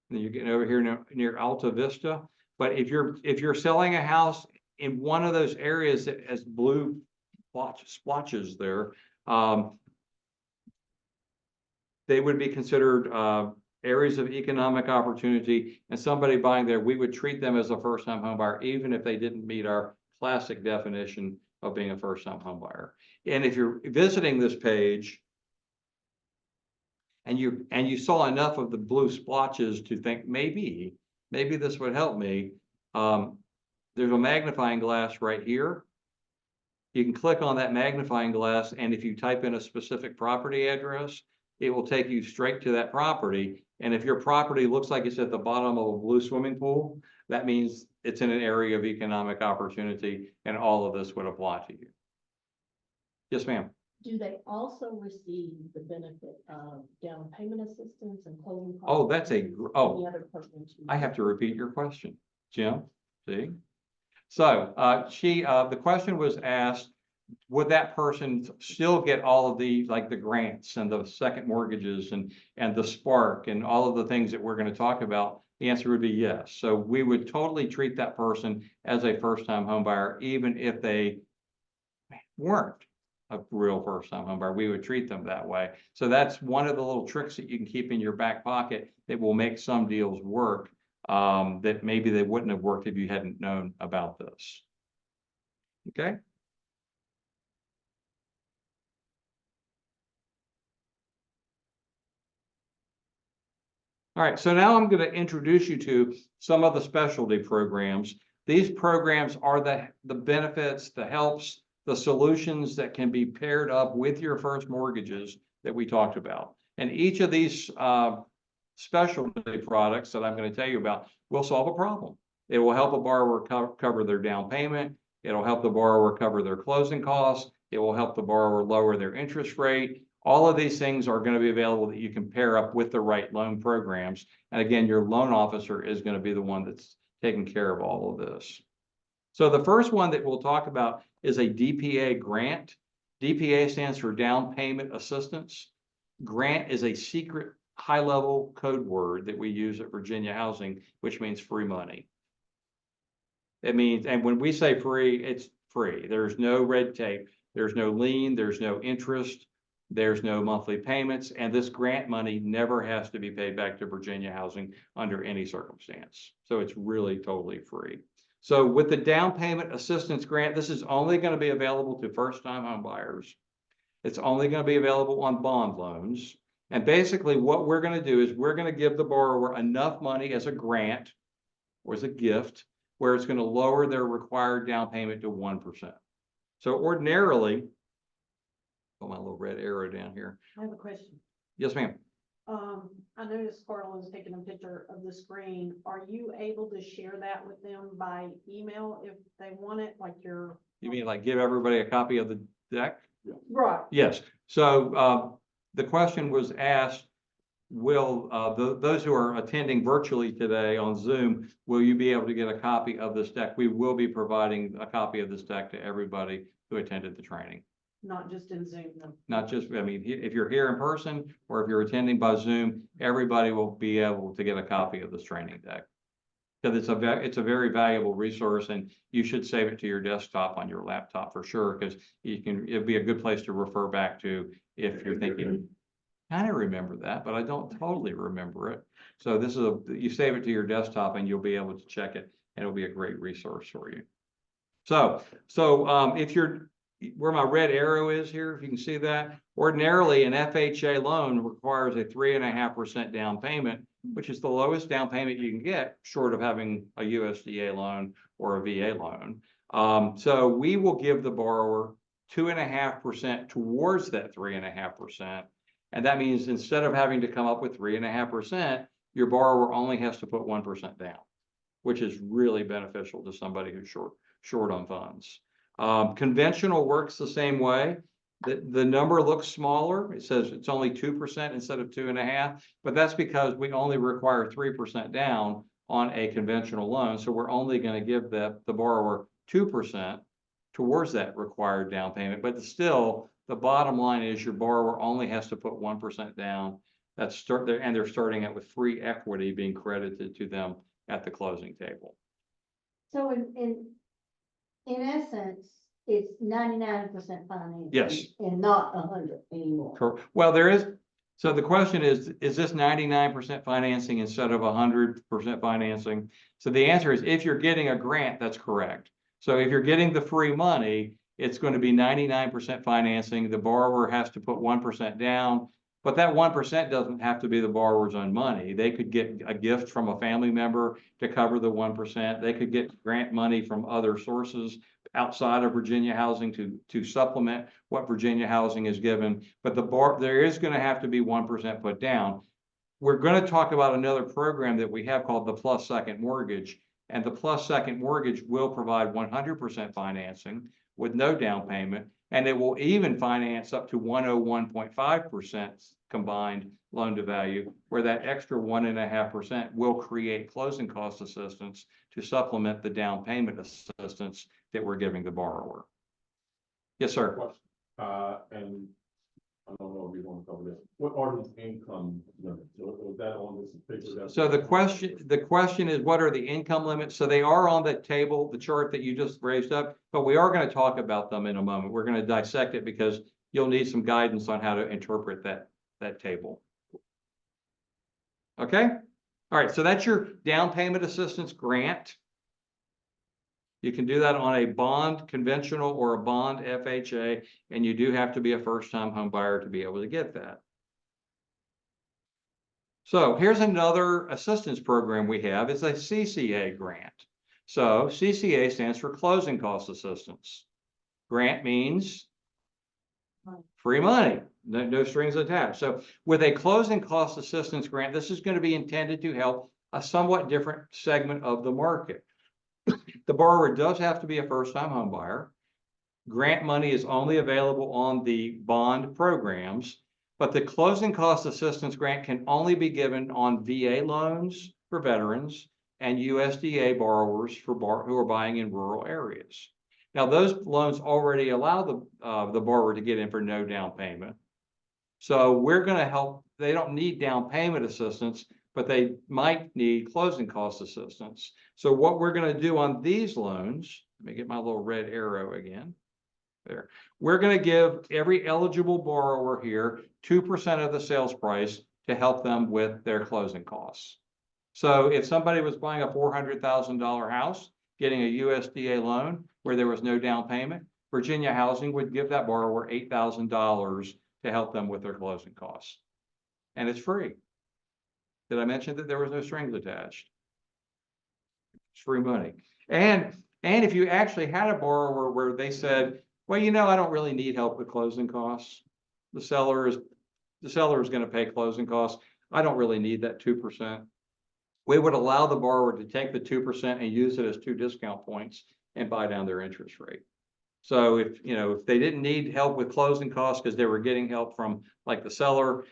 And then you're getting over here near Alta Vista. But if you're selling a house in one of those areas that has blue splotches there, they would be considered areas of economic opportunity, and somebody buying there, we would treat them as a first-time home buyer, even if they didn't meet our classic definition of being a first-time home buyer. And if you're visiting this page, and you saw enough of the blue splotches to think maybe this would help me. There's a magnifying glass right here. You can click on that magnifying glass, and if you type in a specific property address, it will take you straight to that property. And if your property looks like it's at the bottom of a blue swimming pool, that means it's in an area of economic opportunity, and all of this would apply to you. Yes, ma'am. Do they also receive the benefit of down payment assistance and closing costs? Oh, that's Any other programs? I have to repeat your question, Jim. See? So, the question was asked, would that person still get all of the, like the grants and the second mortgages and the Spark and all of the things that we're going to talk about? The answer would be yes. So we would totally treat that person as a first-time home buyer, even if they weren't a real first-time home buyer. We would treat them that way. So that's one of the little tricks that you can keep in your back pocket that will make some deals work, that maybe they wouldn't have worked if you hadn't known about this. Okay. All right, so now I'm going to introduce you to some of the specialty programs. These programs are the benefits, the helps, the solutions that can be paired up with your first mortgages that we talked about. And each of these specialty products that I'm going to tell you about will solve a problem. It will help a borrower cover their down payment. It'll help the borrower cover their closing costs. It will help the borrower lower their interest rate. All of these things are going to be available that you can pair up with the right loan programs. And again, your loan officer is going to be the one that's taking care of all of this. So the first one that we'll talk about is a DPA grant. DPA stands for Down Payment Assistance. Grant is a secret high-level code word that we use at Virginia Housing, which means free money. It means, and when we say free, it's free. There's no red tape. There's no lien. There's no interest. There's no monthly payments, and this grant money never has to be paid back to Virginia Housing under any circumstance. So it's really totally free. So with the down payment assistance grant, this is only going to be available to first-time home buyers. It's only going to be available on bond loans. And basically what we're going to do is we're going to give the borrower enough money as a grant or as a gift where it's going to lower their required down payment to 1%. So ordinarily, put my little red arrow down here. I have a question. Yes, ma'am. I noticed Carl is taking a picture of the screen. Are you able to share that with them by email if they want it, like your? You mean like give everybody a copy of the deck? Right. Yes. So the question was asked, will those who are attending virtually today on Zoom, will you be able to get a copy of this deck? We will be providing a copy of this deck to everybody who attended the training. Not just in Zoom, no. Not just, I mean, if you're here in person or if you're attending by Zoom, everybody will be able to get a copy of this training deck. Because it's a very valuable resource, and you should save it to your desktop on your laptop for sure, because it'd be a good place to refer back to if you're thinking, I kind of remember that, but I don't totally remember it. So you save it to your desktop and you'll be able to check it, and it'll be a great resource for you. So if you're where my red arrow is here, if you can see that, ordinarily an FHA loan requires a 3.5% down payment, which is the lowest down payment you can get short of having a USDA loan or a VA loan. So we will give the borrower 2.5% towards that 3.5%. And that means instead of having to come up with 3.5%, your borrower only has to put 1% down, which is really beneficial to somebody who's short on funds. Conventional works the same way. The number looks smaller. It says it's only 2% instead of 2.5%, but that's because we only require 3% down on a conventional loan. So we're only going to give the borrower 2% towards that required down payment. But still, the bottom line is your borrower only has to put 1% down. And they're starting out with free equity being credited to them at the closing table. So in essence, it's 99% financing. Yes. And not 100 anymore. Well, so the question is this 99% financing instead of 100% financing? So the answer is, if you're getting a grant, that's correct. So if you're getting the free money, it's going to be 99% financing. The borrower has to put 1% down. But that 1% doesn't have to be the borrower's own money. They could get a gift from a family member to cover the 1%. They could get grant money from other sources outside of Virginia Housing to supplement what Virginia Housing is given. But there is going to have to be 1% put down. We're going to talk about another program that we have called the Plus Second Mortgage. And the Plus Second Mortgage will provide 100% financing with no down payment. And it will even finance up to 101.5% combined loan to value, where that extra 1.5% will create closing cost assistance to supplement the down payment assistance that we're giving the borrower. Yes, sir. Question. And I don't know if you want to cover this. What are these income limits? Was that on this paper? So the question is, what are the income limits? So they are on that table, the chart that you just raised up, but we are going to talk about them in a moment. We're going to dissect it because you'll need some guidance on how to interpret that table. Okay. All right. So that's your down payment assistance grant. You can do that on a bond conventional or a bond FHA, and you do have to be a first-time home buyer to be able to get that. So here's another assistance program we have. It's a CCA grant. So CCA stands for Closing Cost Assistance. Grant means free money, no strings attached. So with a Closing Cost Assistance grant, this is going to be intended to help a somewhat different segment of the market. The borrower does have to be a first-time home buyer. Grant money is only available on the bond programs, but the Closing Cost Assistance grant can only be given on VA loans for veterans and USDA borrowers who are buying in rural areas. Now, those loans already allow the borrower to get in for no down payment. So we're going to help. They don't need down payment assistance, but they might need closing cost assistance. So what we're going to do on these loans, let me get my little red arrow again. There. We're going to give every eligible borrower here 2% of the sales price to help them with their closing costs. So if somebody was buying a $400,000 house, getting a USDA loan where there was no down payment, Virginia Housing would give that borrower $8,000 to help them with their closing costs. And it's free. Did I mention that there was no strings attached? It's free money. And if you actually had a borrower where they said, well, you know, I don't really need help with closing costs. The seller is going to pay closing costs. I don't really need that 2%. We would allow the borrower to take the 2% and use it as 2 discount points and buy down their interest rate. So if they didn't need help with closing costs because they were getting help from like the seller,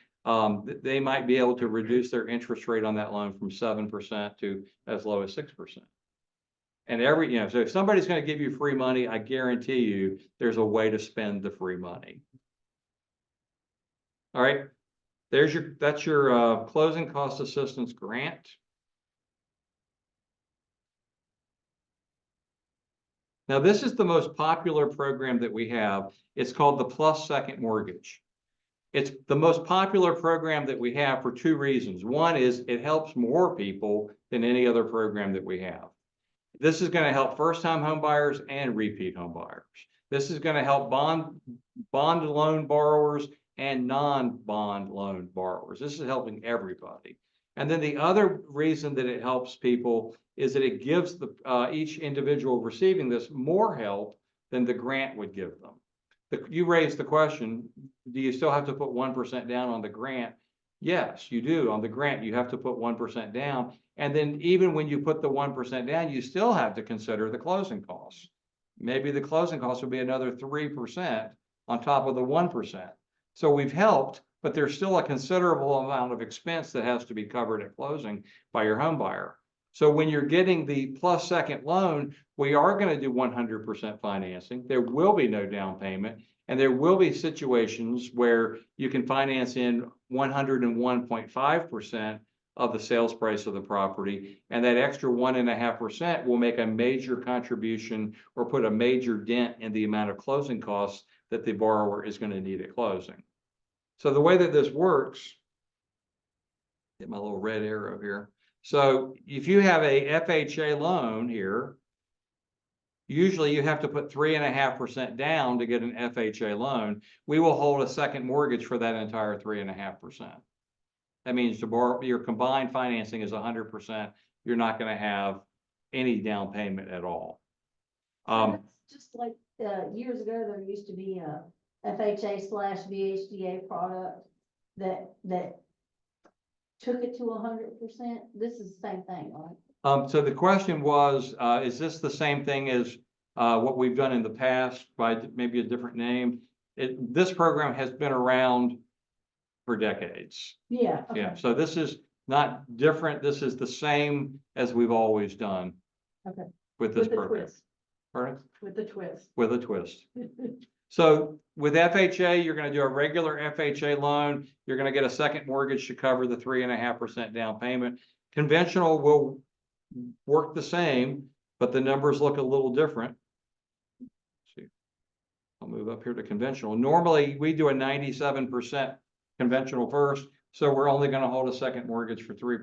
they might be able to reduce their interest rate on that loan from 7% to as low as 6%. And so if somebody's going to give you free money, I guarantee you there's a way to spend the free money. All right, that's your closing cost assistance grant. Now, this is the most popular program that we have. It's called the Plus Second Mortgage. It's the most popular program that we have for 2 reasons. One is it helps more people than any other program that we have. This is going to help first-time home buyers and repeat home buyers. This is going to help bond loan borrowers and non-bond loan borrowers. This is helping everybody. And then the other reason that it helps people is that it gives each individual receiving this more help than the grant would give them. You raised the question, do you still have to put 1% down on the grant? Yes, you do. On the grant, you have to put 1% down. And then even when you put the 1% down, you still have to consider the closing costs. Maybe the closing costs will be another 3% on top of the 1%. So we've helped, but there's still a considerable amount of expense that has to be covered at closing by your home buyer. So when you're getting the Plus Second loan, we are going to do 100% financing. There will be no down payment, and there will be situations where you can finance in 101.5% of the sales price of the property, and that extra 1.5% will make a major contribution or put a major dent in the amount of closing costs that the borrower is going to need at closing. So the way that this works, get my little red arrow here. So if you have a FHA loan here, usually you have to put 3.5% down to get an FHA loan. We will hold a second mortgage for that entire 3.5%. That means to borrow, your combined financing is 100%. You're not going to have any down payment at all. That's just like, years ago, there used to be a FHA/VHDA product that took it to 100%. This is the same thing, right? So the question was, is this the same thing as what we've done in the past by maybe a different name? This program has been around for decades. Yeah. Yeah, so this is not different. This is the same as we've always done. Okay. With this With the program. twist, Pardon? with the twist. With a twist. So with FHA, you're going to do a regular FHA loan. You're going to get a second mortgage to cover the 3.5% down payment. Conventional will work the same, but the numbers look a little different. Let's see, I'll move up here to conventional. Normally, we do a 97% conventional first, so we're only going to hold a second mortgage for 3%.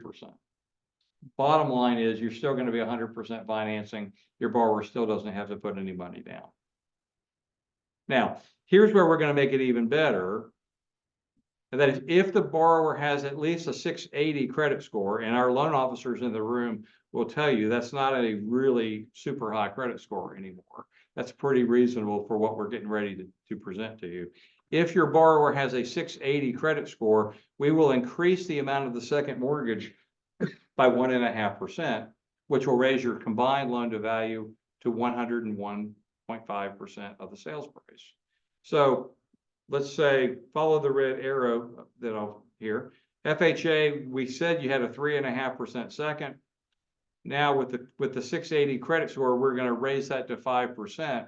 Bottom line is you're still going to be 100% financing. Your borrower still doesn't have to put any money down. Now, here's where we're going to make it even better. And that is if the borrower has at least a 680 credit score, and our loan officers in the room will tell you that's not a really super high credit score anymore. That's pretty reasonable for what we're getting ready to present to you. If your borrower has a 680 credit score, we will increase the amount of the second mortgage by 1.5%, which will raise your combined loan to value to 101.5% of the sales price. So let's say, follow the red arrow that I'll here. FHA, we said you had a 3.5% second. Now with the 680 credit score, we're going to raise that to 5%.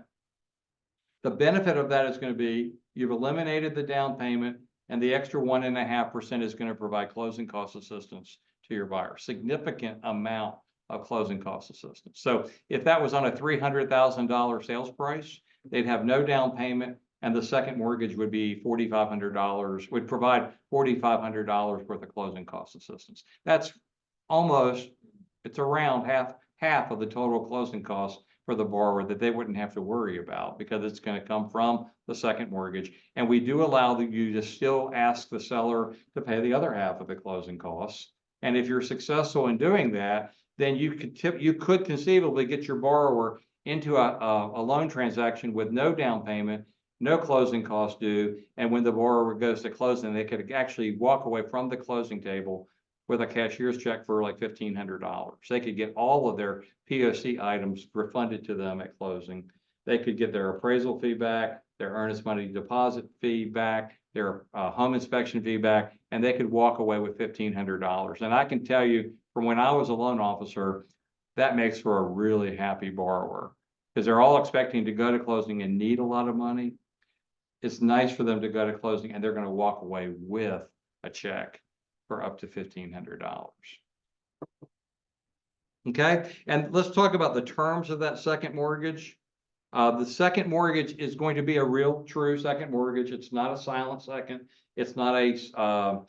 The benefit of that is going to be you've eliminated the down payment, and the extra 1.5% is going to provide closing cost assistance to your buyer. Significant amount of closing cost assistance. So if that was on a $300,000 sales price, they'd have no down payment, and the second mortgage would be $4,500, would provide $4,500 worth of closing cost assistance. That's almost, it's around half of the total closing costs for the borrower that they wouldn't have to worry about, because it's going to come from the second mortgage. And we do allow you to still ask the seller to pay the other half of the closing costs. And if you're successful in doing that, then you could conceivably get your borrower into a loan transaction with no down payment, no closing costs due. And when the borrower goes to closing, they could actually walk away from the closing table with a cashier's check for like $1,500. They could get all of their POC items refunded to them at closing. They could get their appraisal fee back, their earnest money deposit fee back, their home inspection fee back, and they could walk away with $1,500. And I can tell you from when I was a loan officer, that makes for a really happy borrower, because they're all expecting to go to closing and need a lot of money. It's nice for them to go to closing and they're going to walk away with a check for up to $1,500. Okay, and let's talk about the terms of that second mortgage. The second mortgage is going to be a real true second mortgage. It's not a silent second. It's not a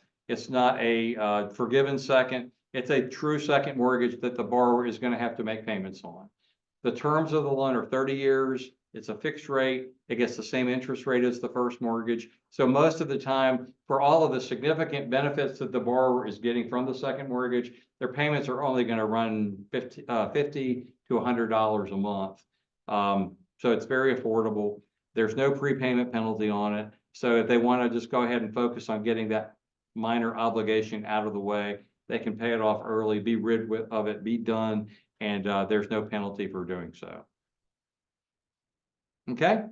forgiven second. It's a true second mortgage that the borrower is going to have to make payments on. The terms of the loan are 30 years. It's a fixed rate. It gets the same interest rate as the first mortgage. So most of the time, for all of the significant benefits that the borrower is getting from the second mortgage, their payments are only going to run $50 to $100 a month. So it's very affordable. There's no prepayment penalty on it. So if they want to just go ahead and focus on getting that minor obligation out of the way, they can pay it off early, be rid of it, be done, and there's no penalty for doing so. Okay.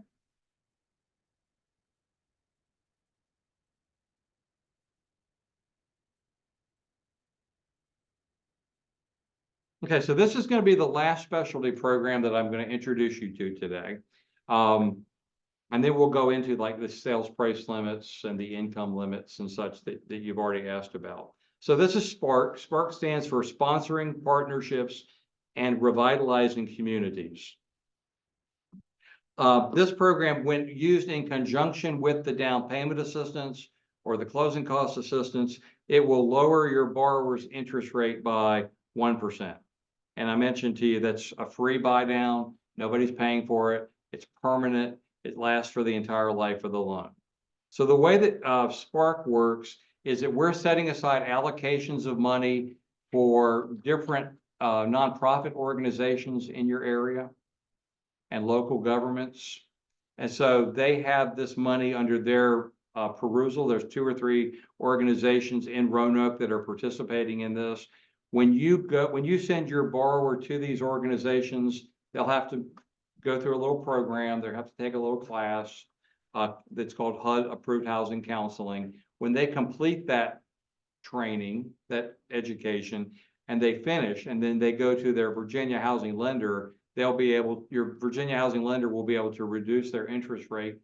Okay, so this is going to be the last specialty program that I'm going to introduce you to today. And then we'll go into like the sales price limits and the income limits and such that you've already asked about. So this is SPARK. SPARK stands for Sponsoring Partnerships and Revitalizing Communities. This program, when used in conjunction with the down payment assistance or the closing cost assistance, it will lower your borrower's interest rate by 1%. And I mentioned to you that's a free buy down. Nobody's paying for it. It's permanent. It lasts for the entire life of the loan. So the way that Spark works is that we're setting aside allocations of money for different nonprofit organizations in your area and local governments. And so they have this money under their perusal. There's 2 or 3 organizations in Roanoke that are participating in this. When you send your borrower to these organizations, they'll have to go through a little program. They'll have to take a little class that's called HUD Approved Housing Counseling. When they complete that training, that education, and they finish, and then they go to their Virginia housing lender, your Virginia housing lender will be able to reduce their interest rate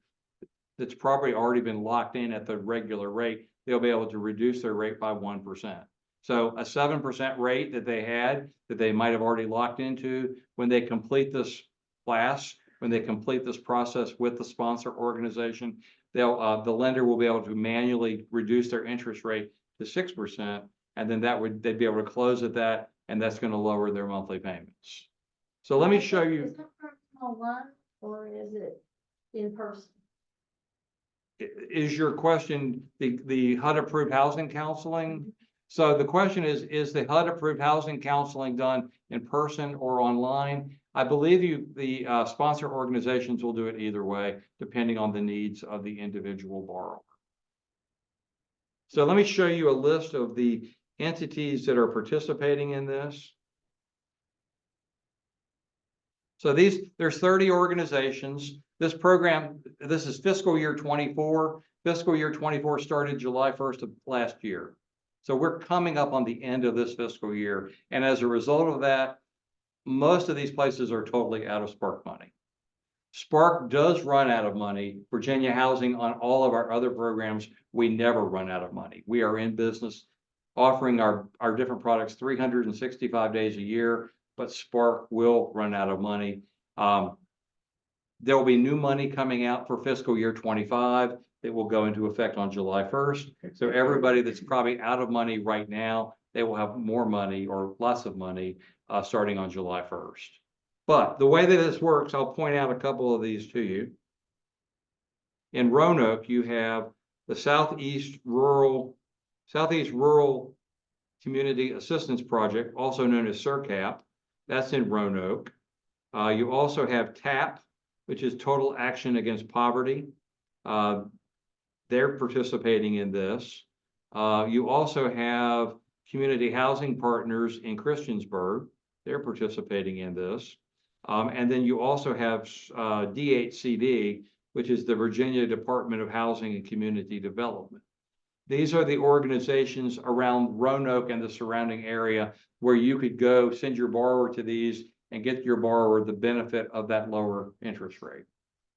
that's probably already been locked in at the regular rate. They'll be able to reduce their rate by 1%. So a 7% rate that they had, that they might have already locked into, when they complete this class, when they complete this process with the sponsor organization, the lender will be able to manually reduce their interest rate to 6%, and then they'd be able to close at that, and that's going to lower their monthly payments. So let me show you. Is it online or is it in person? Is your question the HUD approved housing counseling? So the question is the HUD approved housing counseling done in person or online? I believe the sponsor organizations will do it either way, depending on the needs of the individual borrower. So let me show you a list of the entities that are participating in this. So there's 30 organizations. This program, this is fiscal year 24. Fiscal year 24 started July 1st of last year. So we're coming up on the end of this fiscal year. And as a result of that, most of these places are totally out of Spark money. Spark does run out of money. Virginia Housing, on all of our other programs, we never run out of money. We are in business offering our different products 365 days a year, but Spark will run out of money. There will be new money coming out for fiscal year 25 that will go into effect on July 1st. So everybody that's probably out of money right now, they will have more money or lots of money starting on July 1st. But the way that this works, I'll point out a couple of these to you. In Roanoke, you have the Southeast Rural Community Assistance Project, also known as SIRCAP. That's in Roanoke. You also have TAP, which is Total Action Against Poverty. They're participating in this. You also have Community Housing Partners in Christiansburg. They're participating in this. And then you also have DHCD, which is the Virginia Department of Housing and Community Development. These are the organizations around Roanoke and the surrounding area where you could go send your borrower to these and get your borrower the benefit of that lower interest rate.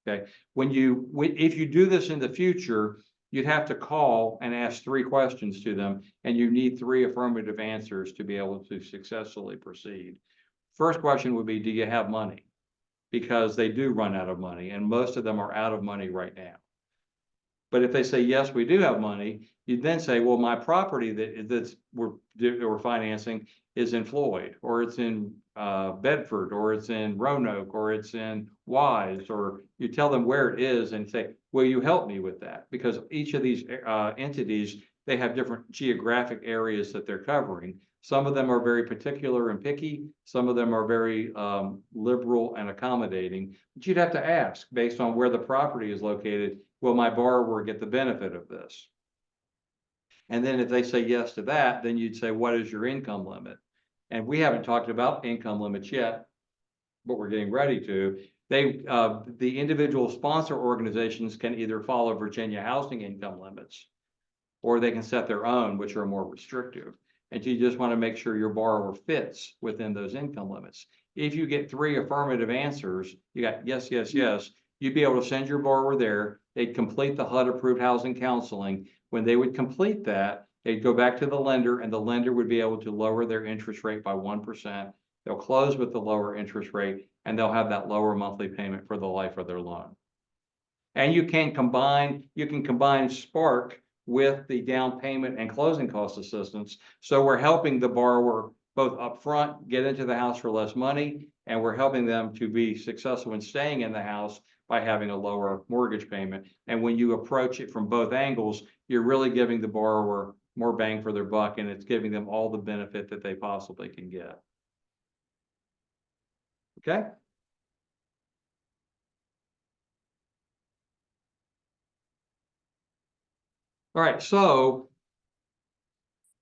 Okay. If you do this in the future, you'd have to call and ask 3 questions to them, and you need 3 affirmative answers to be able to successfully proceed. First question would be, do you have money? Because they do run out of money, and most of them are out of money right now. But if they say, yes, we do have money, you then say, well, my property that we're financing is in Floyd, or it's in Bedford, or it's in Roanoke, or it's in Wise, or you tell them where it is and say, will you help me with that? Because each of these entities, they have different geographic areas that they're covering. Some of them are very particular and picky. Some of them are very liberal and accommodating. But you'd have to ask, based on where the property is located, will my borrower get the benefit of this? And then if they say yes to that, then you'd say, what is your income limit? And we haven't talked about income limits yet, but we're getting ready to. The individual sponsor organizations can either follow Virginia housing income limits, or they can set their own, which are more restrictive. And you just want to make sure your borrower fits within those income limits. If you get 3 affirmative answers, you got yes, yes, yes, you'd be able to send your borrower there. They'd complete the HUD approved housing counseling. When they would complete that, they'd go back to the lender, and the lender would be able to lower their interest rate by 1%. They'll close with the lower interest rate, and they'll have that lower monthly payment for the life of their loan. And you can combine Spark with the down payment and closing cost assistance. So we're helping the borrower both upfront, get into the house for less money, and we're helping them to be successful in staying in the house by having a lower mortgage payment. And when you approach it from both angles, you're really giving the borrower more bang for their buck, and it's giving them all the benefit that they possibly can get. Okay? All right, so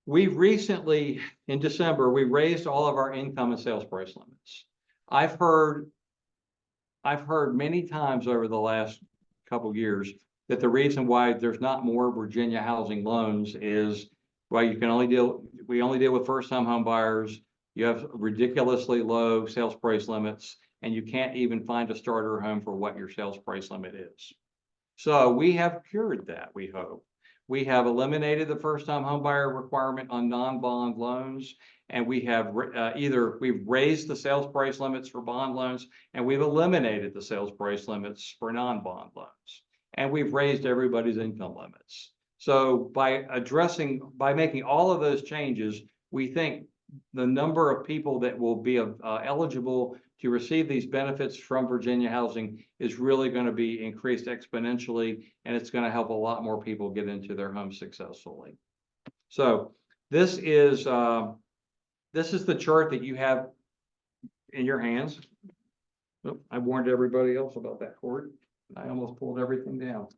we recently, in December, we raised all of our income and sales price limits. I've heard many times over the last couple of years that the reason why there's not more Virginia housing loans is, well, we only deal with first-time home buyers. You have ridiculously low sales price limits, and you can't even find a starter home for what your sales price limit is. So we have cured that, we hope. We have eliminated the first-time home buyer requirement on non-bond loans, and we have we've raised the sales price limits for bond loans, and we've eliminated the sales price limits for non-bond loans, and we've raised everybody's income limits. So by making all of those changes, we think the number of people that will be eligible to receive these benefits from Virginia housing is really going to be increased exponentially, and it's going to help a lot more people get into their homes successfully. So this is the chart that you have in your hands. Oh, I warned everybody else about that cord. I almost pulled everything down.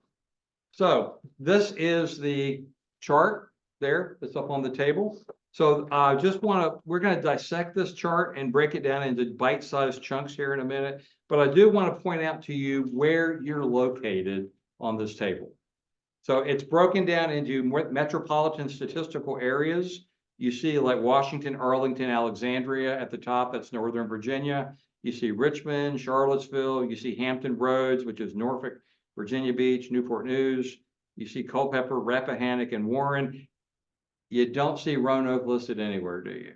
So this is the chart there that's up on the table. So we're going to dissect this chart and break it down into bite-sized chunks here in a minute. But I do want to point out to you where you're located on this table. So it's broken down into metropolitan statistical areas. You see like Washington, Arlington, Alexandria at the top, that's Northern Virginia. You see Richmond, Charlottesville, you see Hampton Roads, which is Norfolk, Virginia Beach, Newport News. You see Culpeper, Rappahannock, and Warren. You don't see Roanoke listed anywhere, do you?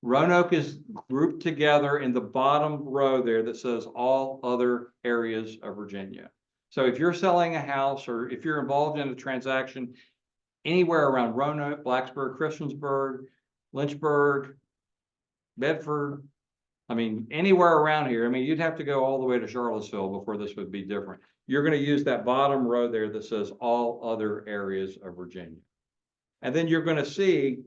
Roanoke is grouped together in the bottom row there that says all other areas of Virginia. So if you're selling a house or if you're involved in a transaction anywhere around Roanoke, Blacksburg, Christiansburg, Lynchburg, Bedford, I mean, anywhere around here, I mean, you'd have to go all the way to Charlottesville before this would be different. You're going to use that bottom row there that says all other areas of Virginia. And then you're going to see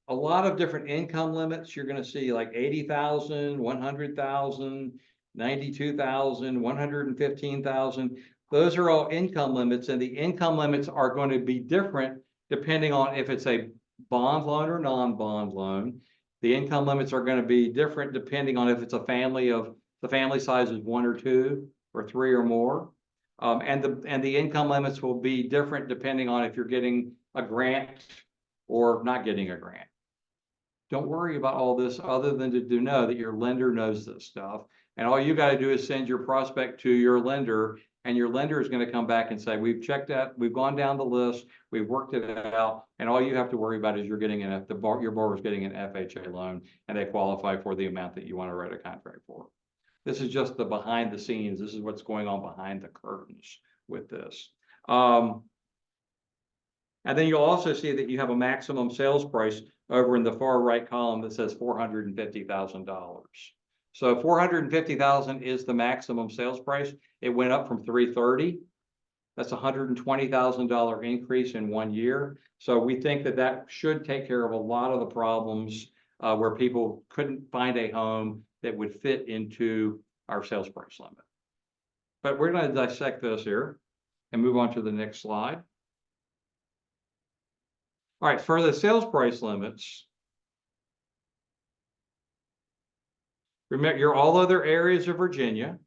a lot of different income limits. You're going to see like 80,000, 100,000, 92,000, 115,000. Those are all income limits, and the income limits are going to be different depending on if it's a bond loan or non-bond loan. The income limits are going to be different depending on if it's a family of the family size is 1 or 2 or 3 or more. And the income limits will be different depending on if you're getting a grant or not getting a grant. Don't worry about all this other than to know that your lender knows this stuff. And all you got to do is send your prospect to your lender, and your lender is going to come back and say, we've checked that, we've gone down the list, we've worked it out, and all you have to worry about is you're getting your borrower's getting an FHA loan, and they qualify for the amount that you want to write a contract for. This is just the behind the scenes. This is what's going on behind the curtains with this. And then you'll also see that you have a maximum sales price over in the far right column that says $450,000. So $450,000 is the maximum sales price. It went up from $330,000. That's a $120,000 increase in 1 year. So we think that that should take care of a lot of the problems where people couldn't find a home that would fit into our sales price limit. But we're going to dissect this here and move on to the next slide. All right, for the sales price limits, remember, you're all other areas of Virginia,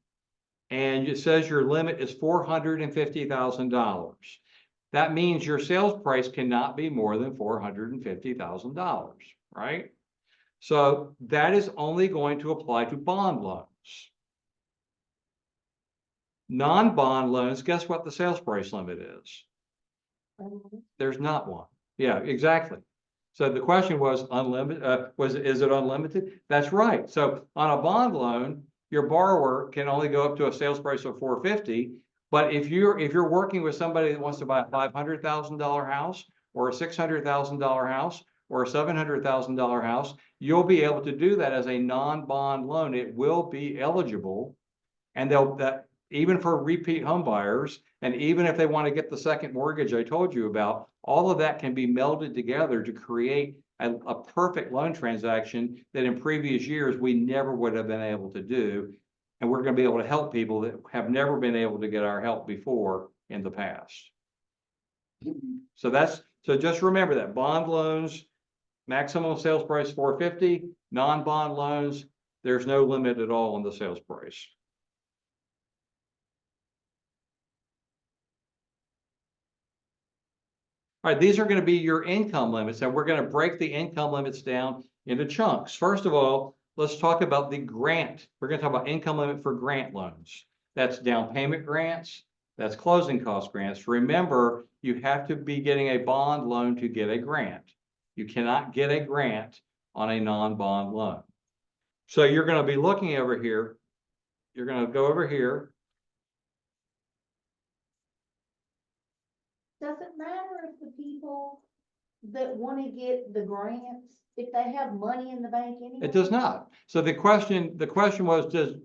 and it says your limit is $450,000. That means your sales price cannot be more than $450,000, right? So that is only going to apply to bond loans. Non-bond loans, guess what the sales price limit is? There's not one. Yeah, exactly. So the question was unlimited. Is it unlimited? That's right. So on a bond loan, your borrower can only go up to a sales price of $450,000. But if you're working with somebody that wants to buy a $500,000 house or a $600,000 house or a $700,000 house, you'll be able to do that as a non-bond loan. It will be eligible. And even for repeat home buyers, and even if they want to get the second mortgage I told you about, all of that can be melded together to create a perfect loan transaction that in previous years we never would have been able to do. And we're going to be able to help people that have never been able to get our help before in the past. So just remember that bond loans, maximum sales price $450, non-bond loans, there's no limit at all on the sales price. All right, these are going to be your income limits, and we're going to break the income limits down into chunks. First of all, let's talk about the grant. We're going to talk about income limit for grant loans. That's down payment grants, that's closing cost grants. Remember, you have to be getting a bond loan to get a grant. You cannot get a grant on a non-bond loan. So you're going to be looking over here. You're going to go over here. Does it matter if the people that want to get the grants, if they have money in the bank anyway? It does not. So the question was,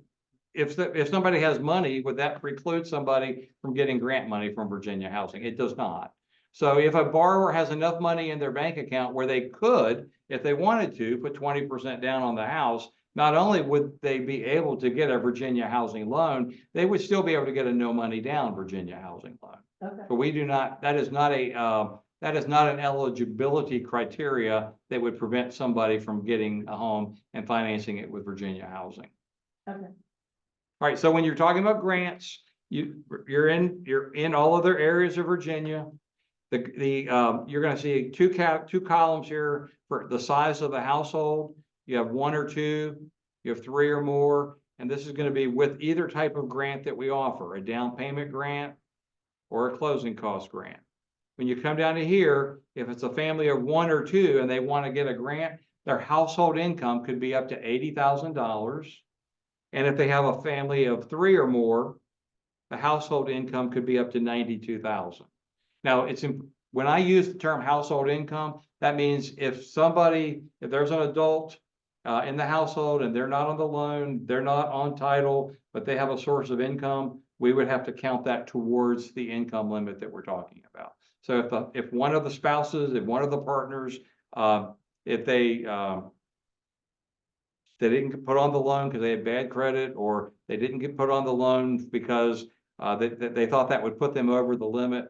if somebody has money, would that preclude somebody from getting grant money from Virginia Housing? It does not. So if a borrower has enough money in their bank account where they could, if they wanted to, put 20% down on the house, not only would they be able to get a Virginia Housing loan, they would still be able to get a no money down Virginia Housing loan. Okay. But we do not, that is not an eligibility criteria that would prevent somebody from getting a home and financing it with Virginia Housing. Okay. All right, so when you're talking about grants, you're in all other areas of Virginia. You're going to see two columns here for the size of the household. You have one or two, you have three or more, and this is going to be with either type of grant that we offer, a down payment grant or a closing cost grant. When you come down to here, if it's a family of one or two and they want to get a grant, their household income could be up to $80,000. And if they have a family of three or more, the household income could be up to $92,000. Now, when I use the term household income, that means if there's an adult in the household and they're not on the loan, they're not on title, but they have a source of income, we would have to count that towards the income limit that we're talking about. So if one of the spouses, if one of the partners, if they didn't get put on the loan because they had bad credit, or they didn't get put on the loan because they thought that would put them over the limit,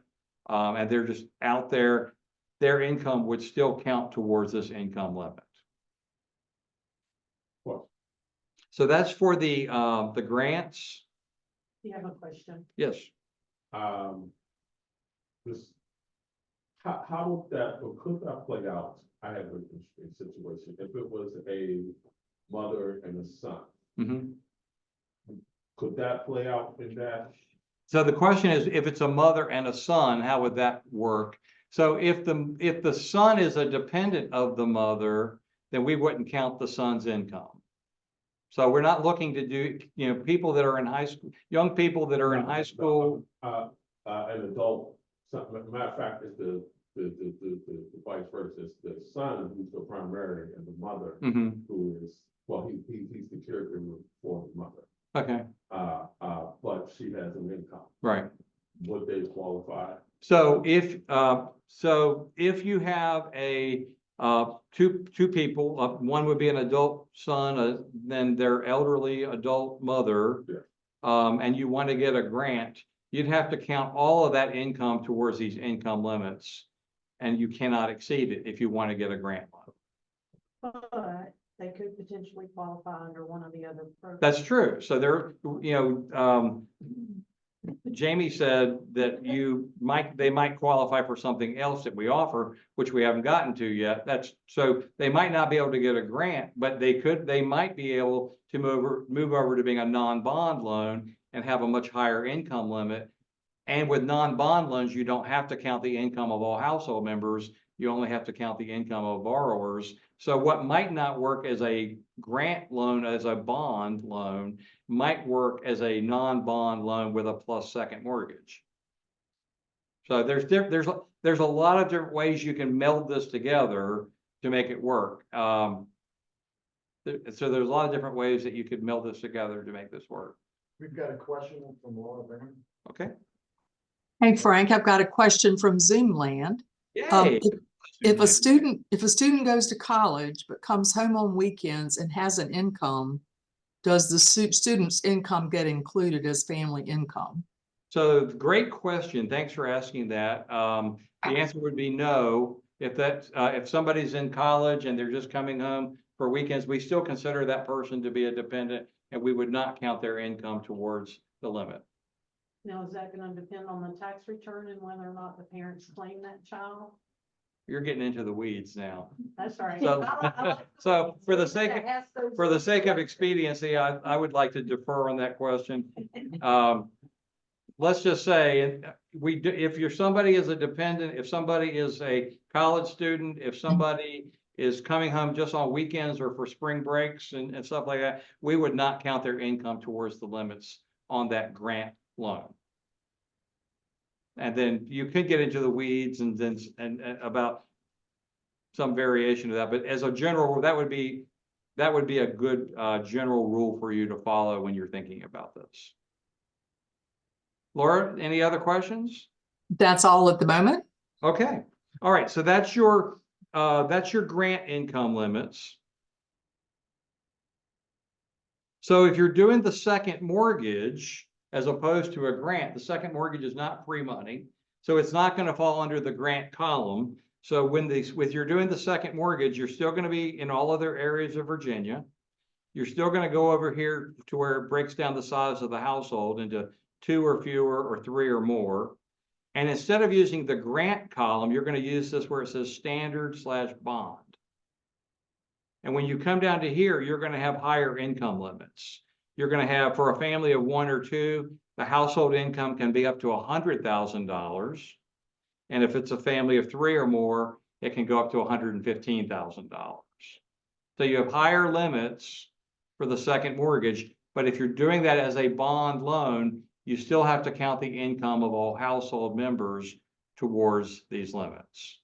and they're just out there, their income would still count towards this income limit. Well, So that's for the grants. You have a question? Yes. This, how would that, or could that play out? I have an interesting situation. If it was a mother and a son, Mm-hmm. could that play out in that? So the question is, if it's a mother and a son, how would that work? So if the son is a dependent of the mother, then we wouldn't count the son's income. So we're not looking to do, people that are in high school, young people that are in high school. An adult, matter of fact, it's the vice versa. It's the son who's the primary and the mother Mhm. who is, well, he's the caregiver for the mother. Okay, But she has an income. right. Would they qualify? So if you have two people, one would be an adult son, then their elderly adult mother, Yeah. and you want to get a grant, you'd have to count all of that income towards these income limits, and you cannot exceed it if you want to get a grant loan. But they could potentially qualify under one of the other programs. That's true. So Jamie said that they might qualify for something else that we offer, which we haven't gotten to yet. So they might not be able to get a grant, but they might be able to move over to being a non-bond loan and have a much higher income limit. And with non-bond loans, you don't have to count the income of all household members. You only have to count the income of borrowers. So what might not work as a grant loan, as a bond loan, might work as a non-bond loan with a plus second mortgage. So there's a lot of different ways you can meld this together to make it work. So there's a lot of different ways that you could meld this together to make this work. We've got a question from Laura Baron. Okay? Hey Frank, I've got a question from Zoom land. Yay! If a student goes to college but comes home on weekends and has an income, does the student's income get included as family income? So great question. Thanks for asking that. The answer would be no. If somebody's in college and they're just coming home for weekends, we still consider that person to be a dependent, and we would not count their income towards the limit. Now, is that gonna depend on the tax return and whether or not the parents claim that child? You're getting into the weeds now. That's all right. So, so for the sake of, Ask those for the sake of questions. expediency, I would like to defer on that question. Let's just say, if somebody is a dependent, if somebody is a college student, if somebody is coming home just on weekends or for spring breaks and stuff like that, we would not count their income towards the limits on that grant loan. And then you could get into the weeds and about some variation of that, but as a general rule, that would be a good general rule for you to follow when you're thinking about this. Laura, any other questions? That's all at the moment. Okay, all right, so that's your grant income limits. So if you're doing the second mortgage, as opposed to a grant, the second mortgage is not free money. So it's not going to fall under the grant column. So with you're doing the second mortgage, you're still going to be in all other areas of Virginia. You're still going to go over here to where it breaks down the size of the household into 2 or fewer or 3 or more. And instead of using the grant column, you're going to use this where it says standard/bond. And when you come down to here, you're going to have higher income limits. You're going to have, for a family of 1 or 2, the household income can be up to $100,000. And if it's a family of 3 or more, it can go up to $115,000. So you have higher limits for the second mortgage, but if you're doing that as a bond loan, you still have to count the income of all household members towards these limits.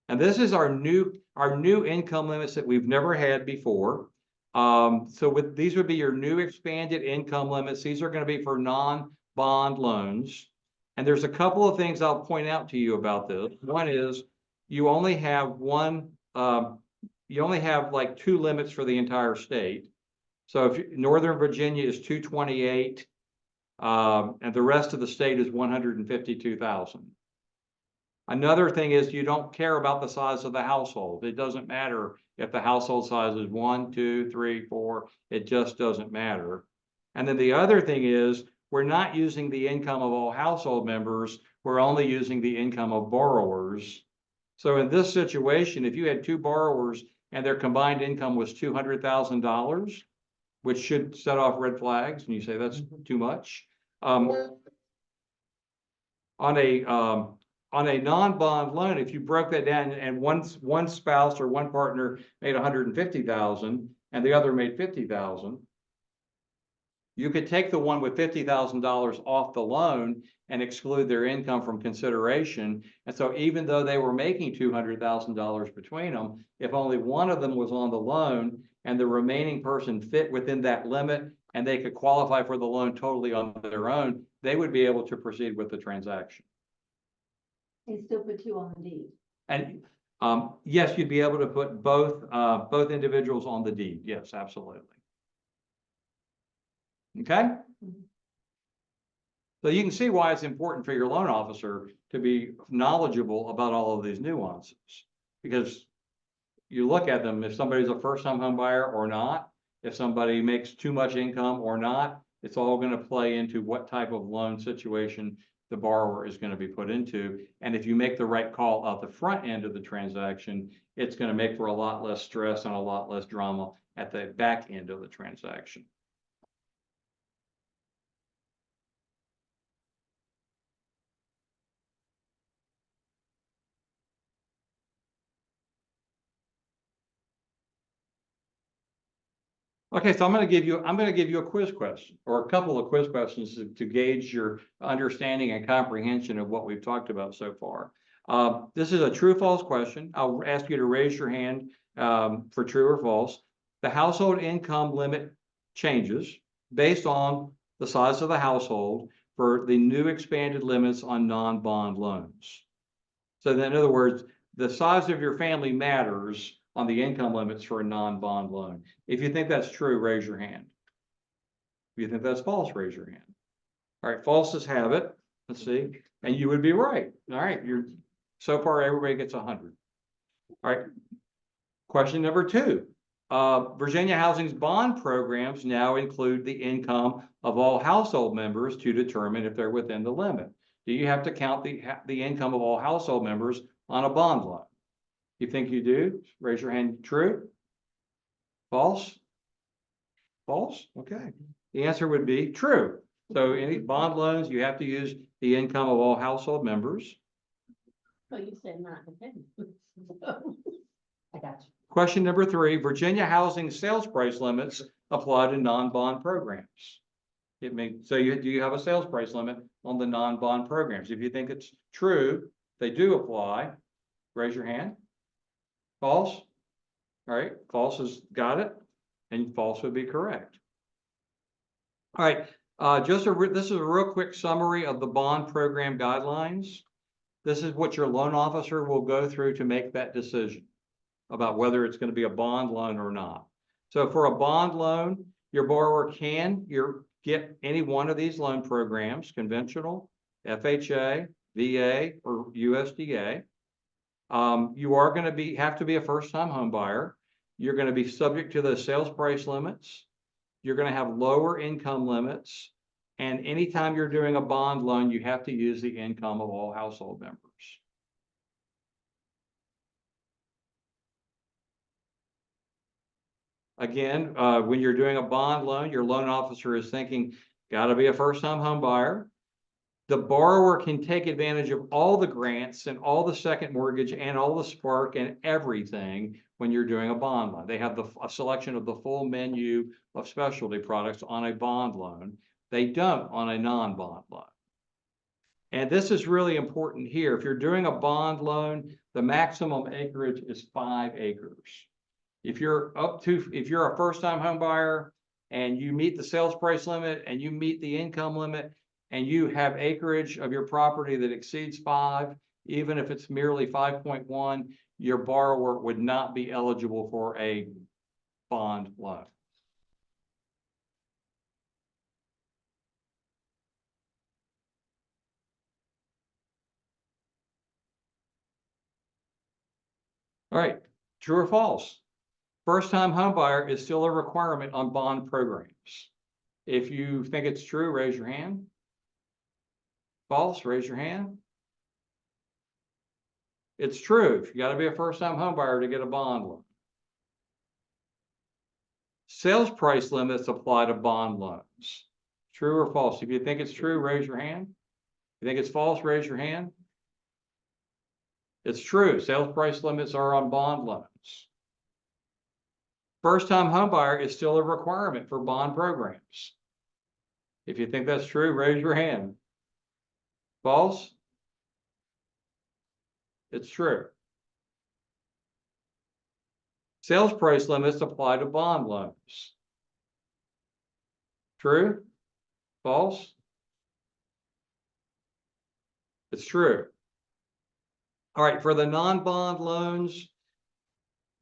And this is our new income limits that we've never had before. So these would be your new expanded income limits. These are going to be for non-bond loans. And there's a couple of things I'll point out to you about this. One is you only have like 2 limits for the entire state. So if Northern Virginia is 228, and the rest of the state is 152,000. Another thing is you don't care about the size of the household. It doesn't matter if the household size is 1, 2, 3, 4, it just doesn't matter. And then the other thing is we're not using the income of all household members. We're only using the income of borrowers. So in this situation, if you had 2 borrowers and their combined income was $200,000, which should set off red flags, and you say that's too much. On a non-bond loan, if you broke that down and one spouse or one partner made 150,000 and the other made 50,000, you could take the one with $50,000 off the loan and exclude their income from consideration. And so even though they were making $200,000 between them, if only one of them was on the loan and the remaining person fit within that limit and they could qualify for the loan totally on their own, they would be able to proceed with the transaction. And still put 2 on the deed. And yes, you'd be able to put both individuals on the deed. Yes, absolutely. Okay. So you can see why it's important for your loan officer to be knowledgeable about all of these nuances, because you look at them, if somebody's a first-time home buyer or not, if somebody makes too much income or not, it's all going to play into what type of loan situation the borrower is going to be put into. And if you make the right call at the front end of the transaction, it's going to make for a lot less stress and a lot less drama at the back end of the transaction. Okay, so I'm gonna give you a quiz question, or a couple of quiz questions to gauge your understanding and comprehension of what we've talked about so far. This is a true or false question. I'll ask you to raise your hand for true or false. The household income limit changes based on the size of the household for the new expanded limits on non-bond loans. So then, in other words, the size of your family matters on the income limits for a non-bond loan. If you think that's true, raise your hand. If you think that's false, raise your hand. All right, falses have it. Let's see. And you would be right. All right, so far everybody gets 100. All right. Question number 2. Virginia Housing's bond programs now include the income of all household members to determine if they're within the limit. Do you have to count the income of all household members on a bond loan? You think you do? Raise your hand. True? False? False? Okay. The answer would be true. So any bond loans, you have to use the income of all household members. Oh, you said not dependent. I got you. Question number 3, Virginia Housing sales price limits apply to non-bond programs. Do you have a sales price limit on the non-bond programs? If you think it's true, they do apply. Raise your hand. False? All right, false has got it, and false would be correct. All right, this is a real quick summary of the bond program guidelines. This is what your loan officer will go through to make that decision about whether it's going to be a bond loan or not. So for a bond loan, your borrower can get any one of these loan programs: conventional, FHA, VA, or USDA. You are going to have to be a first-time home buyer. You're going to be subject to the sales price limits. You're going to have lower income limits. And anytime you're doing a bond loan, you have to use the income of all household members. Again, when you're doing a bond loan, your loan officer is thinking, got to be a first-time home buyer. The borrower can take advantage of all the grants and all the second mortgage and all the Spark and everything when you're doing a bond loan. They have a selection of the full menu of specialty products on a bond loan. They don't on a non-bond loan. And this is really important here. If you're doing a bond loan, the maximum acreage is 5 acres. If you're a first-time home buyer and you meet the sales price limit and you meet the income limit, and you have acreage of your property that exceeds 5, even if it's merely 5.1, your borrower would not be eligible for a bond loan. All right, true or false? First-time home buyer is still a requirement on bond programs. If you think it's true, raise your hand. False, raise your hand. It's true. You got to be a first-time home buyer to get a bond loan. Sales price limits apply to bond loans. True or false? If you think it's true, raise your hand. If you think it's false, raise your hand. It's true. Sales price limits are on bond loans. First-time home buyer is still a requirement for bond programs. If you think that's true, raise your hand. False? It's true. Sales price limits apply to bond loans. True? False? It's true. All right, for the non-bond loans,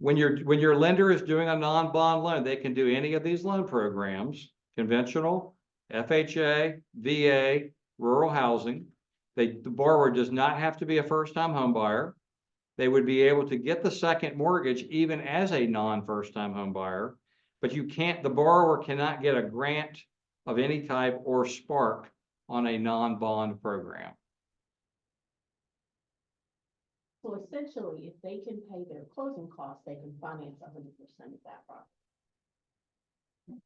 when your lender is doing a non-bond loan, they can do any of these loan programs: conventional, FHA, VA, rural housing. The borrower does not have to be a first-time home buyer. They would be able to get the second mortgage even as a non-first-time home buyer, but the borrower cannot get a grant of any type or Spark on a non-bond program. So essentially, if they can pay their closing costs, they can finance 100% of that property.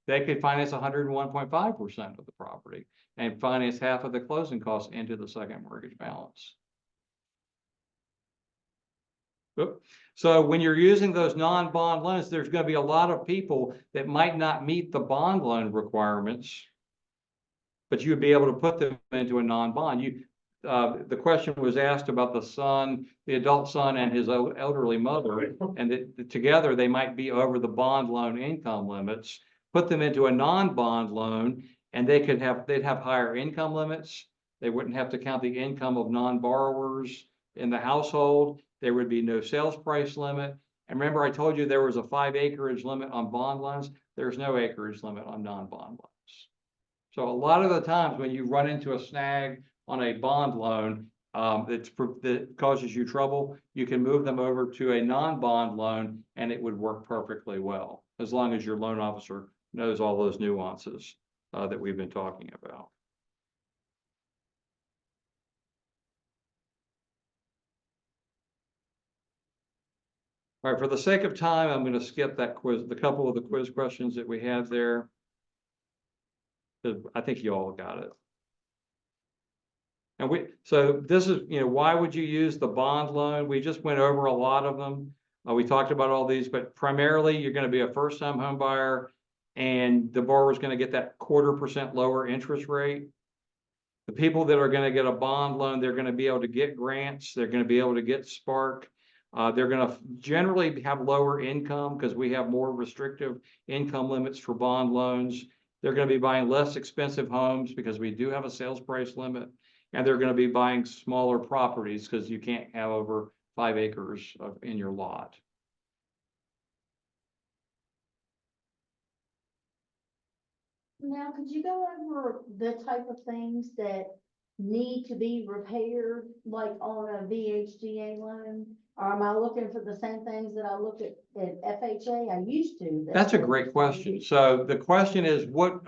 They could finance 101.5% of the property and finance half of the closing costs into the second mortgage balance. Oop. So when you're using those non-bond loans, there's going to be a lot of people that might not meet the bond loan requirements, but you would be able to put them into a non-bond. The question was asked about the son, the adult son and his elderly mother, and that together they might be over the bond loan income limits. Put them into a non-bond loan and they'd have higher income limits. They wouldn't have to count the income of non-borrowers in the household. There would be no sales price limit. And remember, I told you there was a 5 acreage limit on bond loans. There's no acreage limit on non-bond loans. So a lot of the times when you run into a snag on a bond loan, that causes you trouble, you can move them over to a non-bond loan and it would work perfectly well, as long as your loan officer knows all those nuances that we've been talking about. All right, for the sake of time, I'm going to skip that quiz, the couple of the quiz questions that we had there. I think you all got it. And so this is, why would you use the bond loan? We just went over a lot of them. We talked about all these, but primarily you're going to be a first-time home buyer and the borrower is going to get that 0.25% lower interest rate. The people that are going to get a bond loan, they're going to be able to get grants. They're going to be able to get Spark. They're going to generally have lower income because we have more restrictive income limits for bond loans. They're going to be buying less expensive homes because we do have a sales price limit. And they're going to be buying smaller properties because you can't have over 5 acres in your lot. Now, could you go over the type of things that need to be repaired, like on a VHGA loan? Or am I looking for the same things that I look at FHA? I used to. That's a great question. So the question is, what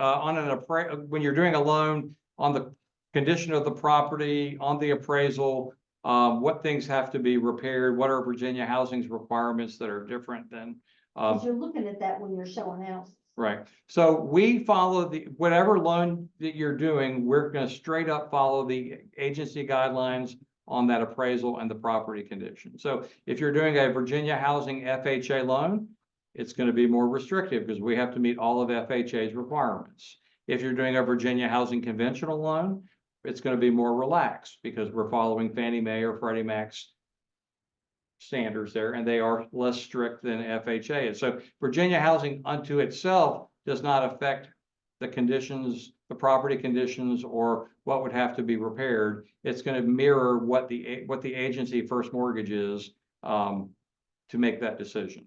when you're doing a loan on the condition of the property, on the appraisal, what things have to be repaired? What are Virginia Housing's requirements that are different than? Because you're looking at that when you're showing houses. Right. So we follow whatever loan that you're doing, we're going to straight up follow the agency guidelines on that appraisal and the property condition. So if you're doing a Virginia Housing FHA loan, it's going to be more restrictive because we have to meet all of FHA's requirements. If you're doing a Virginia Housing conventional loan, it's going to be more relaxed because we're following Fannie Mae or Freddie Mac's standards there, and they are less strict than FHA is. So Virginia Housing unto itself does not affect the conditions, the property conditions, or what would have to be repaired. It's going to mirror what the agency first mortgage is to make that decision.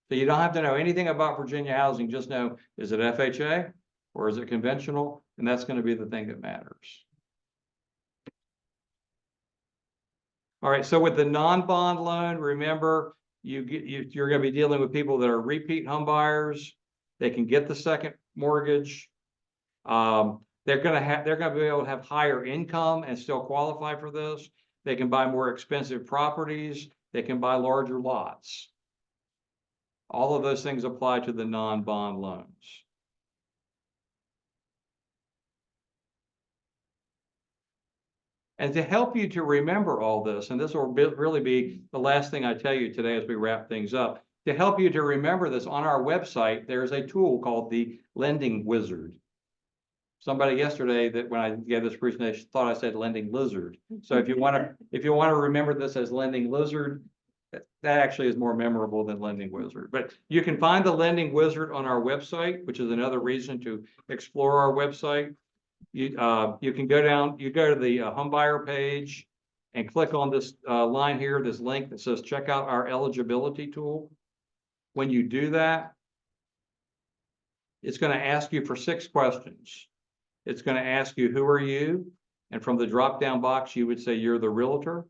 So you don't have to know anything about Virginia Housing, just know, is it FHA or is it conventional? And that's going to be the thing that matters. All right, so with the non-bond loan, remember, you're going to be dealing with people that are repeat home buyers. They can get the second mortgage. They're going to be able to have higher income and still qualify for this. They can buy more expensive properties. They can buy larger lots. All of those things apply to the non-bond loans. And to help you to remember all this, and this will really be the last thing I tell you today as we wrap things up, to help you to remember this, on our website, there's a tool called the Lending Wizard. Somebody yesterday that when I gave this presentation thought I said Lending Lizard. So if you want to remember this as Lending Lizard, that actually is more memorable than Lending Wizard. But you can find the Lending Wizard on our website, which is another reason to explore our website. You can go down, you go to the homebuyer page and click on this line here, this link that says check out our eligibility tool. When you do that, it's going to ask you for 6 questions. It's going to ask you, who are you? And from the drop-down box, you would say you're the realtor.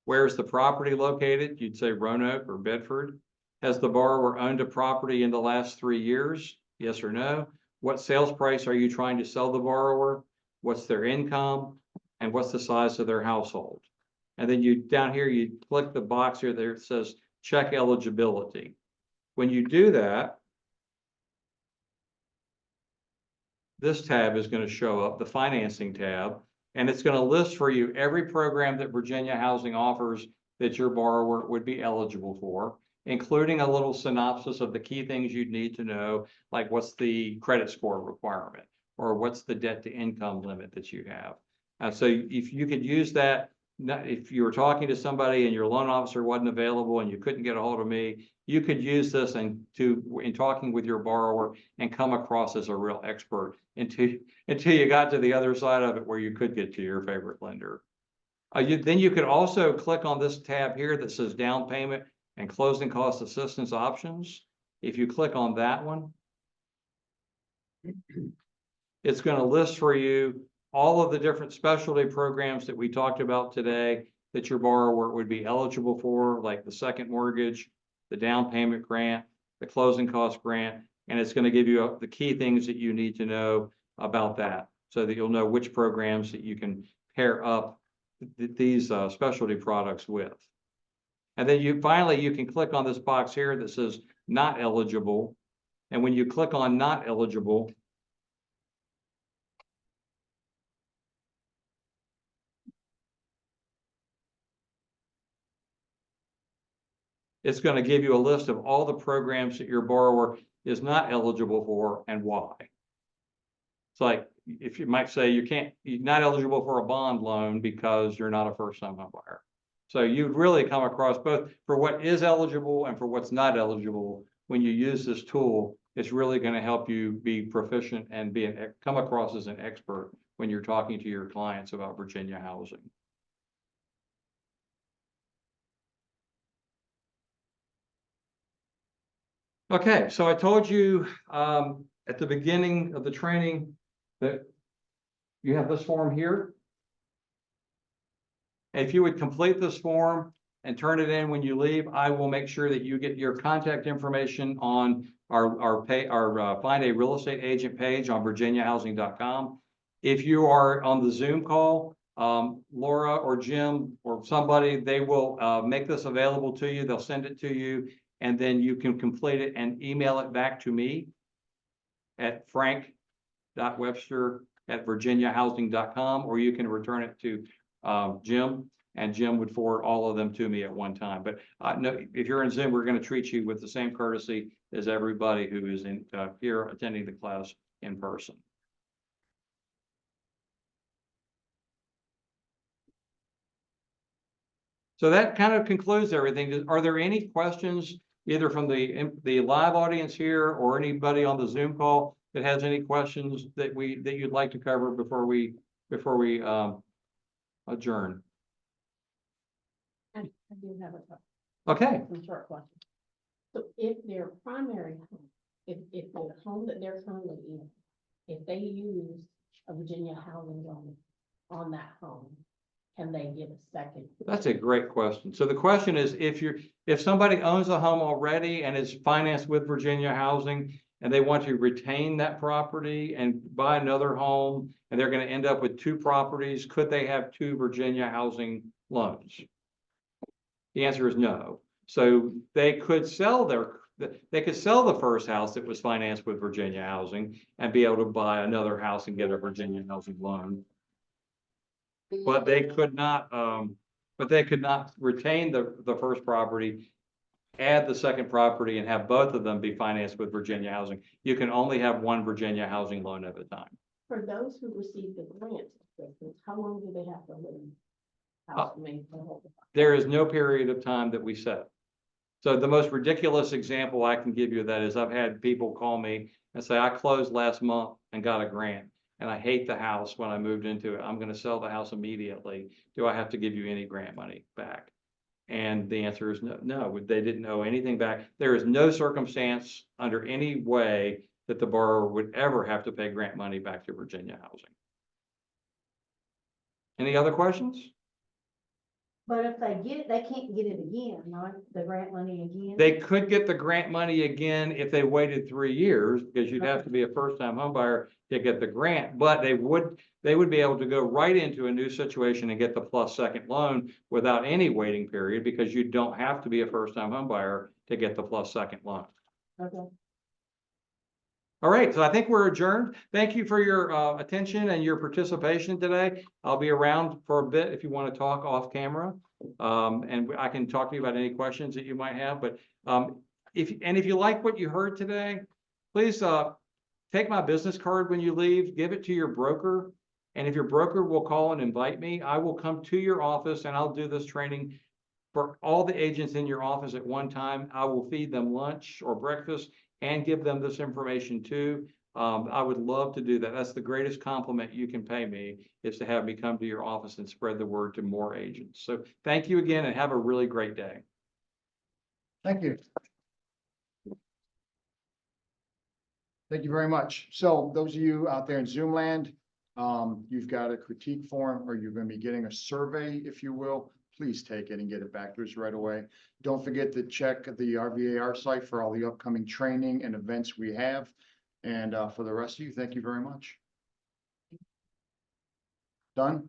Where's the property located? You'd say Roanoke or Bedford. Has the borrower owned a property in the last 3 years? Yes or no? What sales price are you trying to sell the borrower? What's their income? And what's the size of their household? And then down here, you click the box here that says check eligibility. When you do that, this tab is going to show up, the financing tab, and it's going to list for you every program that Virginia Housing offers that your borrower would be eligible for, including a little synopsis of the key things you'd need to know, like what's the credit score requirement, or what's the debt to income limit that you have. So if you could use that, if you were talking to somebody and your loan officer wasn't available and you couldn't get a hold of me, you could use this in talking with your borrower and come across as a real expert until you got to the other side of it where you could get to your favorite lender. Then you could also click on this tab here that says down payment and closing cost assistance options. If you click on that one, it's going to list for you all of the different specialty programs that we talked about today that your borrower would be eligible for, like the second mortgage, the down payment grant, the closing cost grant, and it's going to give you the key things that you need to know about that so that you'll know which programs that you can pair up these specialty products with. And then you can click on this box here that says not eligible. And when you click on not eligible, it's going to give you a list of all the programs that your borrower is not eligible for and why. It's like, if you might say you're not eligible for a bond loan because you're not a first-time home buyer. So you'd really come across both for what is eligible and for what's not eligible. When you use this tool, it's really going to help you be proficient and come across as an expert when you're talking to your clients about Virginia housing. Okay, so I told you at the beginning of the training that you have this form here. If you would complete this form and turn it in when you leave, I will make sure that you get your contact information on our Find a Real Estate Agent page on virginiahousing.com. If you are on the Zoom call, Laura or Jim or somebody, they will make this available to you. They'll send it to you, and then you can complete it and email it back to me at frank.webster@virginiahousing.com, or you can return it to Jim, and Jim would forward all of them to me at one time. But no, if you're in Zoom, we're going to treat you with the same courtesy as everybody who is in here attending the class in person. So that kind of concludes everything. Are there any questions either from the live audience here or anybody on the Zoom call that has any questions that you'd like to cover before we adjourn? I do have a couple. Okay. Some short questions. So if their primary home, if the home that they're currently in, if they use a Virginia housing loan on that home, can they get a second? That's a great question. So the question is, if somebody owns a home already and is financed with Virginia housing and they want to retain that property and buy another home and they're going to end up with two properties, could they have two Virginia housing loans? The answer is no. So they could sell the first house that was financed with Virginia housing and be able to buy another house and get a Virginia housing loan. But they could not retain the first property, add the second property, and have both of them be financed with Virginia housing. You can only have one Virginia housing loan at a time. For those who receive the grant assistance, how long do they have to live in the house? There is no period of time that we set. So the most ridiculous example I can give you of that is I've had people call me and say, I closed last month and got a grant, and I hate the house when I moved into it. I'm going to sell the house immediately. Do I have to give you any grant money back? And the answer is no, they didn't owe anything back. There is no circumstance under any way that the borrower would ever have to pay grant money back to Virginia housing. Any other questions? But if they get it, they can't get it again, right? The grant money again? They could get the grant money again if they waited 3 years, because you'd have to be a first-time home buyer to get the grant, but they would be able to go right into a new situation and get the plus second loan without any waiting period, because you don't have to be a first-time home buyer to get the plus second loan. Okay. All right, so I think we're adjourned. Thank you for your attention and your participation today. I'll be around for a bit if you want to talk off camera. And I can talk to you about any questions that you might have, but if you like what you heard today, please take my business card when you leave, give it to your broker. And if your broker will call and invite me, I will come to your office and I'll do this training for all the agents in your office at one time. I will feed them lunch or breakfast and give them this information too. I would love to do that. That's the greatest compliment you can pay me, is to have me come to your office and spread the word to more agents. So thank you again and have a really great day. Thank you. Thank you very much. So those of you out there in Zoom land, you've got a critique form, or you're going to be getting a survey, if you will. Please take it and get it back to us right away. Don't forget to check the RVAR site for all the upcoming training and events we have. And for the rest of you, thank you very much. Done?